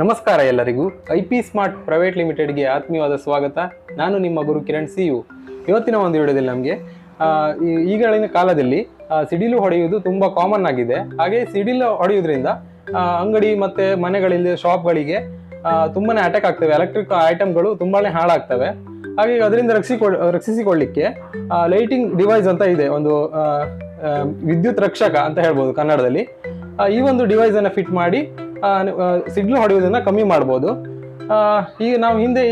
ನಮಸ್ಕಾರ ಎಲ್ಲರಿಗೂ. IP smart private ಲಿಮಿಟೆಡ್ಗೆ ಆತ್ಮೀಯವಾದ ಸ್ವಾಗತ. ನಾನು ನಿಮ್ಮ ಗುರು ಕಿರಣ್ CU. ಇವತ್ತಿನ ಒಂದು ವಿಡಿಯೋದಲ್ಲಿ ನಮಗೆ ಈಗಳಿನ ಕಾಲದಲ್ಲಿ ಸಿಡಿಲು ಹೊಡೆಯುವುದು ತುಂಬ ಕಾಮನ್ ಆಗಿದೆ. ಹಾಗೆ ಸಿಡಿಲು ಹೊಡೆಯುವುದರಿಂದ ಅಂಗಡಿ ಮತ್ತು ಮನೆಗಳಲ್ಲಿ ಶಾಪ್ಗಳಿಗೆ ತುಂಬಾ ಅಟ್ಯಾಕ್ ಆಗ್ತವೆ. ಎಲೆಕ್ಟ್ರಿಕ್ ಐಟಮ್ಗಳು ತುಂಬಾ ಹಾಳಾಗ್ತವೆ. ಹಾಗೆ ಅದರಿಂದ ರಕ್ಷಿಸಿಕೊಳ್ಳಿಕ್ಕೆ ಲೈಟಿಂಗ್ ಡಿವೈಸ್ ಅಂತ ಇದೆ, ಒಂದು ವಿದ್ಯುತ್ ರಕ್ಷಕ ಅಂತ ಹೇಳ್ಬೋದು ಕನ್ನಡದಲ್ಲಿ. ಈ ಒಂದು ಡಿವೈಸ್ ಅನ್ನು ಫಿಟ್ ಮಾಡಿ ಸಿಡಿಲು ಹೊಡೆಯುವುದನ್ನ ಕಮ್ಮಿ ಮಾಡ್ಬೋದು. ಈಗ ನಾವು ಹಿಂದೆ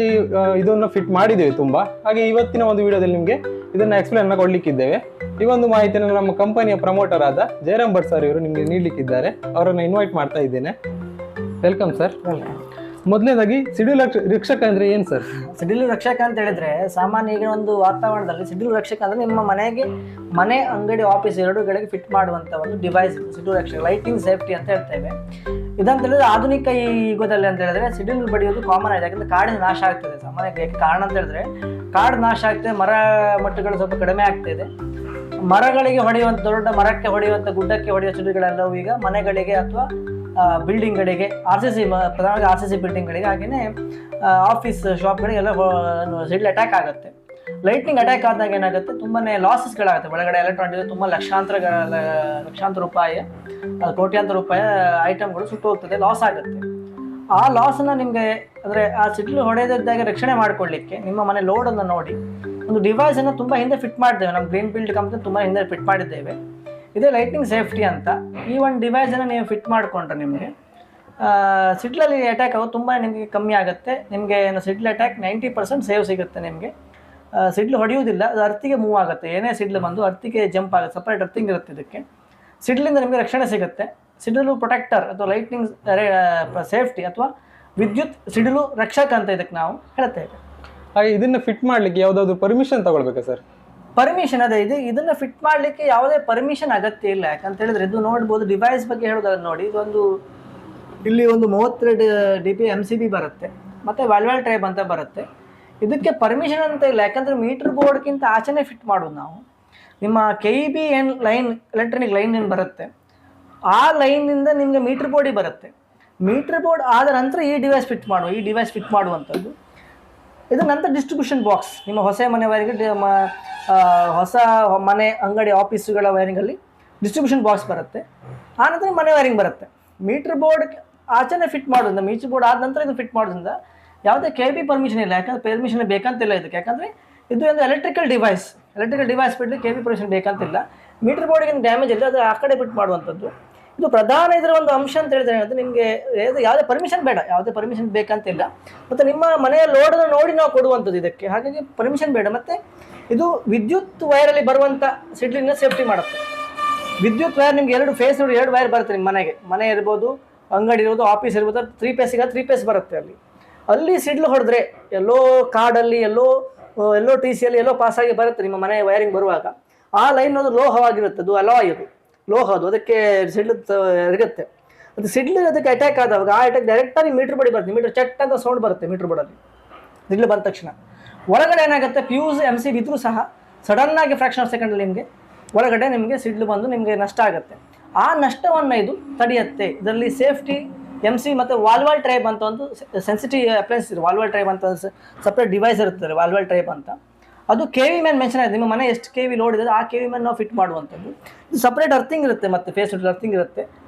ಇದನ್ನು ಫಿಟ್ ಮಾಡಿದ್ದೇವೆ ತುಂಬಾ. ಹಾಗೆ ಇವತ್ತಿನ ಒಂದು ವಿಡಿಯೋದಲ್ಲಿ ನಿಮಗೆ ಇದನ್ನ ಎಕ್ಸ್ಪ್ಲೇನ್ ಕೊಡ್ಲಿಕ್ಕಿದ್ದೇವೆ. ಈ ಒಂದು ಮಾಹಿತಿಯನ್ನು ನಮ್ಮ ಕಂಪನಿಯ ಪ್ರಮೋಟರ್ ಆದ ಜಯರಾಮ್ ಭಟ್ ಸರ್ ಇವರು ನಿಮಗೆ ನೀಡಲಿಕ್ಕಿದ್ದಾರೆ. ಅವರನ್ನು ಇನ್ವೈಟ್ ಮಾಡ್ತಾ ಇದ್ದೇನೆ. Welcome sir. ಮೊದಲನೇದಾಗಿ ಸಿಡಿಲು ರಕ್ಷಕ ಅಂದ್ರೆ ಏನ್ ಸರ್? ಸಿಡಿಲು ರಕ್ಷಕ ಅಂತ ಹೇಳಿದ್ರೆ ಸಾಮಾನ್ಯ ಈಗ ಒಂದು ವಾತಾವರಣದಲ್ಲಿ ಸಿಡಿಲು ರಕ್ಷಕ ಅಂದ್ರೆ ನಿಮ್ಮ ಮನೆ ಅಂಗಡಿ ಆಫೀಸ್ ಎರಡೂಗಳಿಗೆ ಫಿಟ್ ಮಾಡುವಂತ ಒಂದು ಡಿವೈಸ್ ಸಿಡಿಲು ರಕ್ಷಕ, ಲೈಟಿಂಗ್ ಸೇಫ್ಟಿ ಅಂತ ಹೇಳ್ತೇವೆ. ಇದಂತ ಹೇಳಿದ್ರೆ ಆಧುನಿಕ ಈ ಯುಗದಲ್ಲಿ ಅಂತ ಹೇಳಿದ್ರೆ ಸಿಡಿಲು ಬಡಿಯೋದು ಕಾಮನ್ ಆಗಿದೆ. ಯಾಕಂದ್ರೆ ಕಾಡಿನ ನಾಶ ಆಗ್ತದೆ ಸಾಮಾನ್ಯ. ಕಾರಣ ಅಂತ ಹೇಳಿದ್ರೆ ಕಾಡು ನಾಶ ಆಗ್ತದೆ, ಮರ ಮಟ್ಟಗಳು ಸ್ವಲ್ಪ ಕಡಿಮೆ ಆಗ್ತಿದೆ. ಮರಗಳಿಗೆ ಹೊಡೆಯುವಂಥ, ದೊಡ್ಡ ಮರಕ್ಕೆ ಹೊಡೆಯುವಂಥ, ಗುಡ್ಡಕ್ಕೆ ಹೊಡೆಯುವ ಸಿಡಿಲುಗಳೆಲ್ಲವೂ ಈಗ ಮನೆಗಳಿಗೆ ಅಥವಾ ಬಿಲ್ಡಿಂಗ್ಗಳಿಗೆ, ಪ್ರಧಾನವಾಗಿ RCC ಬಿಲ್ಡಿಂಗ್ಗಳಿಗೆ, ಹಾಗೆಯೇ ಆಫೀಸ್ ಶಾಪ್ಗಳಿಗೆಲ್ಲ ಸಿಡಿಲು ಅಟ್ಯಾಕ್ ಆಗುತ್ತೆ. ಲೈಟ್ನಿಂಗ್ ಅಟ್ಯಾಕ್ ಆದಾಗ ಏನಾಗುತ್ತೆ, ತುಂಬಾ ಲಾಸಸ್ಗಳಾಗುತ್ತೆ. ಒಳಗಡೆ ಎಲೆಕ್ಟ್ರಾನಿಕ್ ತುಂಬ ಲಕ್ಷಾಂತರ ರೂಪಾಯಿ, ಕೋಟ್ಯಾಂತರ ರೂಪಾಯಿ ಐಟಮ್ಗಳು ಸುಟ್ಟು ಹೋಗ್ತದೆ, ಲಾಸ್ ಆಗುತ್ತೆ. ಆ ಲಾಸನ್ನು ನಿಮಗೆ ಅಂದರೆ ಆ ಸಿಡಿಲು ಹೊಡೆದಿದ್ದಾಗ ರಕ್ಷಣೆ ಮಾಡಿಕೊಳ್ಳಿಕ್ಕೆ ನಿಮ್ಮ ಮನೆ ಲೋಡನ್ನು ನೋಡಿ ಒಂದು ಡಿವೈಸನ್ನು ತುಂಬ ಹಿಂದೆ ಫಿಟ್ ಮಾಡಿದ್ದೇವೆ. ನಮ್ಮ ಗ್ರೀನ್ ಫೀಲ್ಡ್ ಕಂಪ್ನಿ ತುಂಬ ಹಿಂದೆ ಫಿಟ್ ಮಾಡಿದ್ದೇವೆ. ಇದೇ ಲೈಟಿಂಗ್ ಸೇಫ್ಟಿ ಅಂತ. ಈ ಒಂದು ಡಿವೈಸನ್ನು ನೀವು ಫಿಟ್ ಮಾಡಿಕೊಂಡ್ರೆ ನಿಮಗೆ ಸಿಡ್ಲಲ್ಲಿ ಅಟ್ಯಾಕ್ ಆಗೋದು ತುಂಬ ನಿಮಗೆ ಕಮ್ಮಿ ಆಗುತ್ತೆ. ನಿಮಗೆ ಸಿಡ್ಲ್ ಅಟ್ಯಾಕ್ 90% ಸೇವ್ ಸಿಗುತ್ತೆ. ನಿಮಗೆ ಸಿಡ್ಲು ಹೊಡೆಯುವುದಿಲ್ಲ, ಅದು ಅರ್ತಿಗೆ ಮೂವ್ ಆಗುತ್ತೆ. ಏನೇ ಸಿಡ್ಲು ಬಂದು ಅರ್ತಿಗೆ ಜಂಪ್ ಆಗುತ್ತೆ. ಸಪ್ರೇಟ್ ಅರ್ತಿಂಗ್ ಇರುತ್ತೆ ಇದಕ್ಕೆ. ಸಿಡ್ಲಿಂದ ನಿಮಗೆ ರಕ್ಷಣೆ ಸಿಗುತ್ತೆ. ಸಿಡಿಲು ಪ್ರೊಟೆಕ್ಟರ್ ಅಥವಾ ಲೈಟ್ನಿಂಗ್ ಸೇಫ್ಟಿ ಅಥವಾ ವಿದ್ಯುತ್ ಸಿಡಿಲು ರಕ್ಷಕ ಅಂತ ಇದಕ್ಕೆ ನಾವು ಹೇಳ್ತೇವೆ. ಹಾಗೆ ಇದನ್ನ ಫಿಟ್ ಮಾಡ್ಲಿಕ್ಕೆ ಯಾವುದಾದ್ರು ಪರ್ಮಿಷನ್ ತಗೊಳ್ಬೇಕಾ ಸರ್? ಪರ್ಮಿಷನ್ ಅದೇ, ಇದನ್ನ ಫಿಟ್ ಮಾಡಲಿಕ್ಕೆ ಯಾವುದೇ ಪರ್ಮಿಷನ್ ಅಗತ್ಯ ಇಲ್ಲ. ಯಾಕಂತ ಹೇಳಿದ್ರೆ ಇದು ನೋಡ್ಬೋದು, ಡಿವೈಸ್ ಬಗ್ಗೆ ಹೇಳೋದಾದ್ರೆ ನೋಡಿ, ಇಲ್ಲಿ ಒಂದು 32 dB MCB ಬರುತ್ತೆ, ಮತ್ತೆ ವಾಲ್ವಾಲ್ ಟೈಪ್ ಅಂತ ಬರುತ್ತೆ. ಇದಕ್ಕೆ ಪರ್ಮಿಷನ್ ಅಂತ ಇಲ್ಲ. ಯಾಕಂದ್ರೆ ಮೀಟರ್ ಬೋರ್ಡ್ಗಿಂತ ಆಚೆನೇ ಫಿಟ್ ಮಾಡೋದು ನಾವು. ನಿಮ್ಮ KEB ಲೈನ್, ಎಲೆಕ್ಟ್ರಾನಿಕ್ ಲೈನ್ ಏನು ಬರುತ್ತೆ, ಆ ಲೈನಿಂದ ನಿಮಗೆ ಮೀಟರ್ ಬೋರ್ಡಿಗೆ ಬರುತ್ತೆ. ಮೀಟರ್ ಬೋರ್ಡ್ ಆದ ನಂತರ ಈ ಡಿವೈಸ್ ಫಿಟ್ ಮಾಡುವಂಥದ್ದು. ಇದು ನಂತರ ಡಿಸ್ಟ್ರಿಬ್ಯೂಷನ್ ಬಾಕ್ಸ್, ನಿಮ್ಮ ಹೊಸ ಮನೆ ವೈರಿಂಗ್, ಹೊಸ ಮನೆ ಅಂಗಡಿ ಆಫೀಸುಗಳ ವೈರಿಂಗಲ್ಲಿ ಡಿಸ್ಟ್ರಿಬ್ಯೂಷನ್ ಬಾಕ್ಸ್ ಬರುತ್ತೆ. ಆನಂತರ ಮನೆ ವೈರಿಂಗ್ ಬರುತ್ತೆ. ಮೀಟರ್ ಬೋರ್ಡ್ ಆಚೆನೇ ಫಿಟ್ ಮಾಡೋದ್ರಿಂದ, ಮೀಟರ್ ಬೋರ್ಡ್ ಆದ ನಂತರ ಇದು ಫಿಟ್ ಮಾಡೋದ್ರಿಂದ ಯಾವುದೇ KEB ಪರ್ಮಿಷನ್ ಇಲ್ಲ. ಯಾಕಂದರೆ ಪರ್ಮಿಷನ್ ಬೇಕಂತಿಲ್ಲ ಇದಕ್ಕೆ. ಯಾಕಂದರೆ ಇದು ಒಂದು ಎಲೆಕ್ಟ್ರಿಕಲ್ ಡಿವೈಸ್ ಬಿಟ್ಟು KEB ಪರ್ಮಿಷನ್ ಬೇಕಂತಿಲ್ಲ. ಮೀಟರ್ ಬೋರ್ಡಿಗೆ ಡ್ಯಾಮೇಜ್ ಇಲ್ಲ, ಅದು ಆ ಕಡೆ ಬಿಟ್ಟು ಮಾಡುವಂಥದ್ದು. ಇದು ಪ್ರಧಾನ ಇದರ ಒಂದು ಅಂಶ ಅಂತ ಹೇಳಿದ್ರೆ ಏನಾಗುತ್ತೆ, ನಿಮಗೆ ಯಾವುದೇ ಪರ್ಮಿಷನ್ ಬೇಡ, ಯಾವುದೇ ಪರ್ಮಿಷನ್ ಬೇಕಂತಿಲ್ಲ. ಮತ್ತು ನಿಮ್ಮ ಮನೆಯ ಲೋಡನ್ನು ನೋಡಿ ನಾವು ಕೊಡುವಂಥದ್ದು ಇದಕ್ಕೆ. ಹಾಗಾಗಿ ಪರ್ಮಿಷನ್ ಬೇಡ. ಮತ್ತು ಇದು ವಿದ್ಯುತ್ ವೈರಲ್ಲಿ ಬರುವಂಥ ಸಿಡ್ಲಿನ ಸೇಫ್ಟಿ ಮಾಡುತ್ತೆ. ವಿದ್ಯುತ್ ವೈರ್ ನಿಮ್ಗೆ 2 ಫೇಸ್ ನೋಡಿ, 2 ವೈರ್ ಬರುತ್ತೆ ನಿಮ್ಮ ಮನೆ ಇರ್ಬೋದು, ಅಂಗಡಿ ಇರ್ಬೋದು, ಆಫೀಸ್ ಇರ್ಬೋದು. 3 ಫೇಸ್ ಬರುತ್ತೆ. ಅಲ್ಲಿ ಸಿಡ್ಲು ಹೊಡೆದ್ರೆ ಎಲ್ಲೋ ಕಾಡಲ್ಲಿ, ಎಲ್ಲೋ TCಯಲ್ಲಿ ಎಲ್ಲೋ ಪಾಸಾಗಿ ಬರುತ್ತೆ ನಿಮ್ಮ ಮನೆ ವೈರಿಂಗ್ ಬರುವಾಗ. ಆ ಲೈನ್ ಅದು ಲೋಹವಾಗಿರುತ್ತೆ, ಅದು ಅಲಾಯ್, ಅದು ಅದಕ್ಕೆ ಸಿಡ್ಲು ಇರುತ್ತೆ. ಅದು ಸಿಡ್ಲು ಅದಕ್ಕೆ ಅಟ್ಯಾಕ್ ಆದಾಗ ಆ ಅಟ್ಯಾಕ್ ಡೈರೆಕ್ಟಾಗಿ ಮೀಟರ್ ಬೋರ್ಡ್ ಬರುತ್ತೆ. ಮೀಟರ್ ಚಟ್ ಅಂತ ಸೌಂಡ್ ಬರುತ್ತೆ ಮೀಟರ್ ಬೋರ್ಡಲ್ಲಿ. ಸಿಡ್ಲು ಬಂದ ತಕ್ಷಣ ಒಳಗಡೆ ಏನಾಗುತ್ತೆ, ಫ್ಯೂಸ್ MCB ಇದ್ರೂ ಸಹ ಸಡನ್ನಾಗಿ ಫ್ರಾಕ್ಷನ್ ಆಫ್ ಸೆಕೆಂಡಲ್ಲಿ ನಿಮಗೆ ಒಳಗಡೆ ನಿಮಗೆ ಸಿಡ್ಲು ಬಂದು ನಿಮಗೆ ನಷ್ಟ ಆಗುತ್ತೆ. ಆ ನಷ್ಟವನ್ನು ಇದು ತಡೆಯುತ್ತೆ. ಇದರಲ್ಲಿ ಸೇಫ್ಟಿ MC ಮತ್ತು ವಾಲ್ವಾಲ್ ಟ್ರೈಬ್ ಅಂತ ಒಂದು ಸೆನ್ಸಿಟಿವ್ ಅಪ್ಲೈನ್ಸ್ ಇದೆ. ವಾಲ್ವಾಲ್ ಟ್ರೈಬ್ ಅಂತ ಸಪ್ರೇಟ್ ಡಿವೈಸ್ ಇರ್ತದೆ, ವಾಲ್ವಾಲ್ ಟ್ರೈಬ್ ಅಂತ. ಅದು KV ಮೇಲೆ ಮೆನ್ಷನ್ ಆಗಿದೆ. ನಿಮ್ಮ ಮನೆ ಎಷ್ಟು KV ಲೋಡ್ ಇದೆ ಆ KV ಮೇಲೆ ನಾವು ಫಿಟ್ ಮಾಡುವಂಥದ್ದು. ಇದು ಸಪ್ರೇಟ್ ಅರ್ಥಿಂಗ್ ಇರುತ್ತೆ, ಮತ್ತು ಫೇಸ್ ಅರ್ಥಿಂಗ್ ಇರುತ್ತೆ.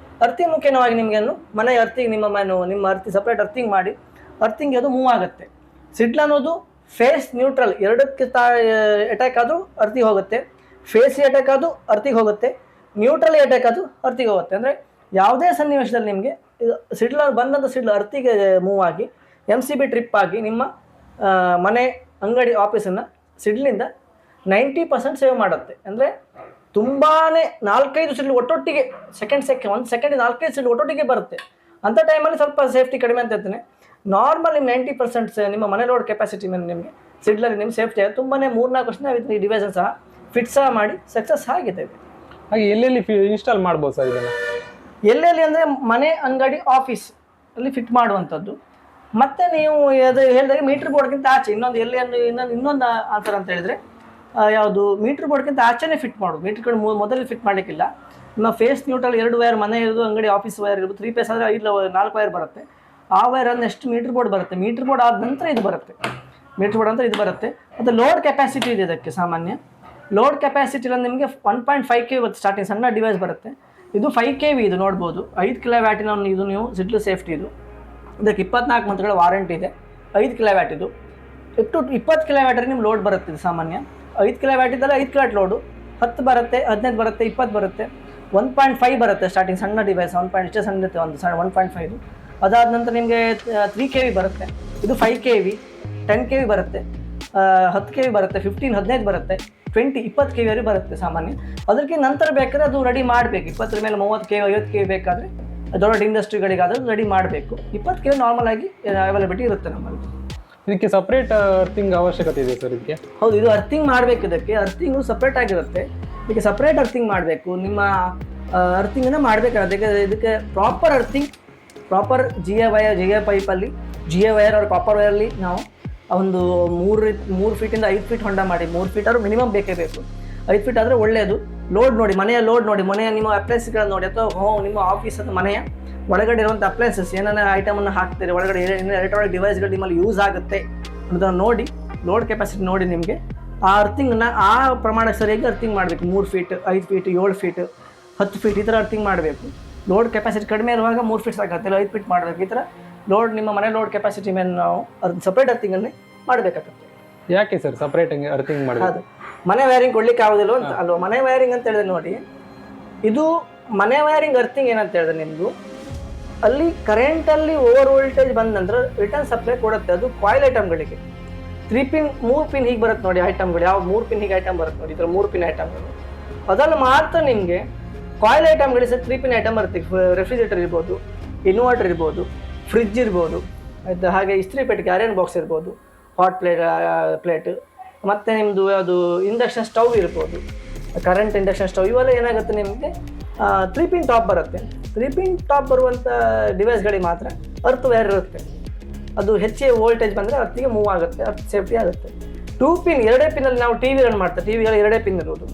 ಅರ್ಥಿಂಗ್ ಮುಖ್ಯವಾಗಿ ನಿಮಗೆ ಮನೆ ಅರ್ಥಿಂಗ್, ನಿಮ್ಮ ಸಪ್ರೇಟ್ ಅರ್ಥಿಂಗ್ ಮಾಡಿ ಅರ್ಥಿಂಗ್ ಅದು ಮೂವ್ ಆಗುತ್ತೆ. ಸಿಡ್ಲ್ ಅನ್ನೋದು ಫೇಸ್ ನ್ಯೂಟ್ರಲ್, ಎರಡಕ್ಕೆ ಅಟ್ಯಾಕ್ ಆದರೂ ಅರ್ಥಿಗೆ ಹೋಗುತ್ತೆ. ಫೇಸ್ ಅಟ್ಯಾಕ್ ಆದರೂ ಅರ್ಥಿಗೆ ಹೋಗುತ್ತೆ, ನ್ಯೂಟ್ರಲ್ ಅಟ್ಯಾಕ್ ಆದರೂ ಅರ್ಥಿಗೆ ಹೋಗುತ್ತೆ. ಅಂದರೆ ಯಾವುದೇ ಸನ್ನಿವೇಶದಲ್ಲಿ ನಿಮಗೆ ಇದು ಸಿಡ್ಲು ಬಂದಂಥ ಸಿಡ್ಲು ಅರ್ಥಿಗೆ ಮೂವ್ ಆಗಿ MCB ಟ್ರಿಪ್ ಆಗಿ ನಿಮ್ಮ ಮನೆ ಅಂಗಡಿ ಆಫೀಸನ್ನು ಸಿಡ್ಲಿಂದ 90% ಸೇವ್ ಮಾಡುತ್ತೆ. ಅಂದರೆ ತುಂಬಾ 4-5 ಸಿಡ್ಲು ಒಟ್ಟೊಟ್ಟಿಗೆ ಒಂದು ಸೆಕೆಂಡ್ 4-5 ಸಿಡ್ಲು ಒಟ್ಟೊಟ್ಟಿಗೆ ಬರುತ್ತೆ. ಅಂಥ ಟೈಮಲ್ಲಿ ಸ್ವಲ್ಪ ಸೇಫ್ಟಿ ಕಡಿಮೆ ಅಂತ ಇರ್ತೇನೆ. ನಾರ್ಮಲ್ ನಿಮ್ಮ 90% ನಿಮ್ಮ ಮನೆ ಲೋಡ್ ಕೆಪಾಸಿಟಿ ಮೇಲೆ ನಿಮಗೆ ಸಿಡ್ಲಲ್ಲಿ ನಿಮ್ಮ ಸೇಫ್ಟಿ ಆಗುತ್ತೆ. ತುಂಬಾ 3-4 ವರ್ಷ ನಾವು ಈ ಡಿವೈಸನ್ನು ಸಹ ಫಿಟ್ ಸಹ ಮಾಡಿ ಸಕ್ಸಸ್ ಆಗಿದ್ದೇವೆ. ಹಾಗೆ ಎಲ್ಲೆಲ್ಲಿ ಇನ್ಸ್ಟಾಲ್ ಮಾಡ್ಬೋದು ಸರ್ ಇದನ್ನು? ಎಲ್ಲೆಲ್ಲಿ ಅಂದರೆ ಮನೆ ಅಂಗಡಿ ಆಫೀಸ್ ಅಲ್ಲಿ ಫಿಟ್ ಮಾಡುವಂಥದ್ದು. ಮತ್ತು ನೀವು ಅದು ಹೇಳಿದಾಗ ಮೀಟರ್ ಬೋರ್ಡ್ಗಿಂತ ಆಚೆ ಇನ್ನೊಂದು ಆನ್ಸರ್ ಅಂತ ಹೇಳಿದರೆ ಯಾವುದು, ಮೀಟರ್ ಬೋರ್ಡ್ಗಿಂತ ಆಚೆನೇ ಫಿಟ್ ಮಾಡೋದು. ಮೀಟರ್ ಮೊದಲು ಫಿಟ್ ಮಾಡಲಿಕ್ಕಿಲ್ಲ. ನಿಮ್ಮ ಫೇಸ್ ನ್ಯೂಟ್ರಲ್ 2 ವೈರ್, ಮನೆ ಇರೋದು ಅಂಗಡಿ ಆಫೀಸ್ ವೈರ್ ಇರ್ಬೋದು. 3 ಫೇಸ್ ಆದರೆ 4 ವೈರ್ ಬರುತ್ತೆ. ಆ ವೈರಲ್ಲಿ ನೆಕ್ಸ್ಟ್ ಮೀಟರ್ ಬೋರ್ಡ್ ಬರುತ್ತೆ. ಮೀಟರ್ ಬೋರ್ಡ್ ಆದ ನಂತರ ಇದು ಬರುತ್ತೆ. ಮೀಟರ್ ಬೋರ್ಡ್ ಅಂತ ಇದು ಬರುತ್ತೆ. ಮತ್ತು ಲೋಡ್ ಕೆಪಾಸಿಟಿ ಇದೆ ಇದಕ್ಕೆ. ಸಾಮಾನ್ಯ ಲೋಡ್ ಕೆಪಾಸಿಟಿ ಎಲ್ಲ ನಿಮಗೆ 1.5 kV ಬರುತ್ತೆ. ಸ್ಟಾರ್ಟಿಂಗ್ ಸಣ್ಣ ಡಿವೈಸ್ ಬರುತ್ತೆ. ಇದು 5 kV ಇದು ನೋಡ್ಬೋದು. 5 kW ಇದು ನೀವು ಸಿಡ್ಲು ಸೇಫ್ಟಿ ಇದು. ಇದಕ್ಕೆ 24 ಮಂತ್ಗಳ ವಾರಂಟಿ ಇದೆ. 5 kW ಇದು. 20 kW ನಿಮ್ಗೆ ಲೋಡ್ ಬರುತ್ತೆ. ಇದು ಸಾಮಾನ್ಯ 5 kW ಇದ್ದಲ್ಲ 5 kW ಲೋಡು 10 ಬರುತ್ತೆ, 15 ಬರುತ್ತೆ, 20 ಬರುತ್ತೆ. 1.5 ಬರುತ್ತೆ ಸ್ಟಾರ್ಟಿಂಗ್ ಸಣ್ಣ ಡಿವೈಸ್. 1.5 ಸಣ್ಣ ಇರುತ್ತೆ ಒಂದು 1.5. ಅದಾದ ನಂತರ ನಿಮಗೆ 3 kV ಬರುತ್ತೆ. ಇದು 5 kV, 10 kV ಬರುತ್ತೆ, 10 kV ಬರುತ್ತೆ, 15, 15 ಬರುತ್ತೆ, 20 kV ವರೆಗೆ ಬರುತ್ತೆ ಸಾಮಾನ್ಯ. ಅದಕ್ಕೆ ನಂತರ ಬೇಕಾದ್ರೆ ಅದು ರೆಡಿ ಮಾಡಬೇಕು. 20 ಮೇಲೆ 30 kV 50 kV ಬೇಕಾದರೆ ದೊಡ್ಡ ಇಂಡಸ್ಟ್ರಿಗಳಿಗಾದರೂ ರೆಡಿ ಮಾಡಬೇಕು. 20 kV ನಾರ್ಮಲ್ ಆಗಿ ಅವೈಲಬಿಲಿಟಿ ಇರುತ್ತೆ ನಮ್ಮಲ್ಲಿ. ಇದಕ್ಕೆ ಸಪ್ರೇಟ್ ಅರ್ಥಿಂಗ್ ಅವಶ್ಯಕತೆ ಇದೆ ಸರ್ ಇದಕ್ಕೆ? ಹೌದು, ಇದು ಅರ್ಥಿಂಗ್ ಮಾಡಬೇಕು. ಇದಕ್ಕೆ ಅರ್ಥಿಂಗು ಸಪ್ರೇಟ್ ಆಗಿರುತ್ತೆ. ಇದಕ್ಕೆ ಸಪ್ರೇಟ್ ಅರ್ಥಿಂಗ್ ಮಾಡಬೇಕು. ನಿಮ್ಮ ಅರ್ಥಿಂಗನ್ನು ಮಾಡಬೇಕಾಗುತ್ತೆ. ಇದಕ್ಕೆ proper earthing, proper GA wire, GA ಪೈಪಲ್ಲಿ GA wire ಅವ್ರ ಕಾಪರ್ ವೈರಲ್ಲಿ ನಾವು ಒಂದು 3 ಫೀಟಿಂದ 5 ಫೀಟ್ ಹೊಂಡ ಮಾಡಿ. 3 ಫೀಟ್ ಆದರೂ ಮಿನಿಮಮ್ ಬೇಕೇ ಬೇಕು. 5 ಫೀಟ್ ಆದರೆ ಒಳ್ಳೆಯದು. ಲೋಡ್ ನೋಡಿ, ಮನೆಯ ಲೋಡ್ ನೋಡಿ, ಮನೆಯ ನಿಮ್ಮ ಅಪ್ಲೈನ್ಸ್ಗಳನ್ನು ನೋಡಿ, ಅಥವಾ ನಿಮ್ಮ ಆಫೀಸ್ ಅಥವಾ ಮನೆಯ ಒಳಗಡೆ ಇರುವಂಥ ಅಪ್ಲೈನ್ಸಸ್ ಏನಾನ ಐಟಮನ್ನು ಹಾಕ್ತೀರಿ, ಒಳಗಡೆ ಎಲೆಕ್ಟ್ರಾನಿಕ್ ಡಿವೈಸ್ಗಳು ನಿಮ್ಮಲ್ಲಿ ಯೂಸ್ ಆಗುತ್ತೆ ಅನ್ನೋದನ್ನು ನೋಡಿ, ಲೋಡ್ ಕೆಪಾಸಿಟಿ ನೋಡಿ ನಿಮಗೆ ಆ ಅರ್ಥಿಂಗನ್ನು ಆ ಪ್ರಮಾಣಕ್ಕೆ ಸರಿಯಾಗಿ ಅರ್ಥಿಂಗ್ ಮಾಡಬೇಕು. 3 ಫೀಟ್, 5 ಫೀಟ್, 7 ಫೀಟ್, 10 ಫೀಟ್ ಈ ಥರ ಅರ್ಥಿಂಗ್ ಮಾಡಬೇಕು. ಲೋಡ್ ಕೆಪಾಸಿಟಿ ಕಡಿಮೆ ಇರುವಾಗ 3 ಫೀಟ್ ಸಾಕಾಗುತ್ತೆ, 5 ಫೀಟ್ ಮಾಡಬೇಕು. ಈ ಥರ ಲೋಡ್ ನಿಮ್ಮ ಮನೆ ಲೋಡ್ ಕೆಪಾಸಿಟಿ ಮೇಲೆ ನಾವು ಸಪ್ರೇಟ್ ಅರ್ಥಿಂಗನ್ನೇ ಮಾಡಬೇಕಾಗುತ್ತೆ. ಯಾಕೆ ಸರ್ ಸಪ್ರೇಟ್ ಅರ್ಥಿಂಗ್ ಮಾಡಬೇಕು? ಅದು ಮನೆ ವೈರಿಂಗ್ ಕೊಡ್ಲಿಕ್ಕೆ ಆಗೋದಿಲ್ಲ ಅಂತ ಅಲ್ವ? ಮನೆ ವೈರಿಂಗ್ ಅಂತ ಹೇಳಿದ್ರೆ ನೋಡಿ, ಇದು ಮನೆ ವೈರಿಂಗ್ ಅರ್ಥಿಂಗ್ ಏನಂತ ಹೇಳಿದ್ರೆ ನಿಮ್ಮದು ಅಲ್ಲಿ ಕರೆಂಟಲ್ಲಿ ಓವರ್ ವೋಲ್ಟೇಜ್ ಬಂದ ನಂತರ ರಿಟರ್ನ್ ಸಪ್ಲೈ ಕೊಡುತ್ತೆ. ಅದು ಕಾಯಿಲ್ ಐಟಮ್ಗಳಿಗೆ 3 ಪಿನ್ 3 ಪಿನ್ ಹೀಗೆ ಬರುತ್ತೆ ನೋಡಿ ಐಟಮ್ಗಳು. ಯಾವ 3 ಪಿನ್ ಹೀಗೆ ಐಟಮ್ ಬರುತ್ತೆ ನೋಡಿ, ಈ ಥರ 3 ಪಿನ್ ಐಟಮ್ಗಳು. ಅದರಲ್ಲಿ ಮಾತ್ರ ನಿಮಗೆ ಕಾಯಿಲ್ ಐಟಮ್ಗಳಿಗೆ ಸಹ 3 ಪಿನ್ ಐಟಮ್ ಬರುತ್ತೆ. ರೆಫ್ರಿಜರೇಟರ್ ಇರ್ಬೋದು, ಇನ್ವರ್ಟರ್ ಇರ್ಬೋದು, ಫ್ರಿಡ್ಜ್ ಇರ್ಬೋದು, ಆಯಿತು, ಹಾಗೆ ಇಸ್ತ್ರಿ ಪೆಟ್ಟಿಗೆ, ಐರನ್ ಬಾಕ್ಸ್ ಇರ್ಬೋದು, ಹಾಟ್ ಪ್ಲೇಟ್, ಮತ್ತು ನಿಮ್ಮದು ಅದು ಇಂಡಕ್ಷನ್ ಸ್ಟವ್ ಇರ್ಬೋದು, ಕರೆಂಟ್ ಇಂಡಕ್ಷನ್ ಸ್ಟವ್. ಇವೆಲ್ಲ ಏನಾಗುತ್ತೆ ನಿಮಗೆ 3 ಪಿನ್ ಟಾಪ್ ಬರುತ್ತೆ. 3 ಪಿನ್ ಟಾಪ್ ಬರುವಂಥ ಡಿವೈಸ್ಗಳಿಗೆ ಮಾತ್ರ ಅರ್ತ್ ವೈರ್ ಇರುತ್ತೆ. ಅದು ಹೆಚ್ಚಿಗೆ ವೋಲ್ಟೇಜ್ ಬಂದರೆ ಅರ್ತಿಗೆ ಮೂವ್ ಆಗುತ್ತೆ, ಅರ್ತ್ ಸೇಫ್ಟಿ ಆಗುತ್ತೆ. 2 ಪಿನ್, 2 ಪಿನ್ನಲ್ಲಿ ನಾವು ಟಿ ವಿ ರನ್ ಮಾಡ್ತಾರೆ. ಟಿ ವಿಗಳು 2 ಪಿನ್ ಇರುವುದು,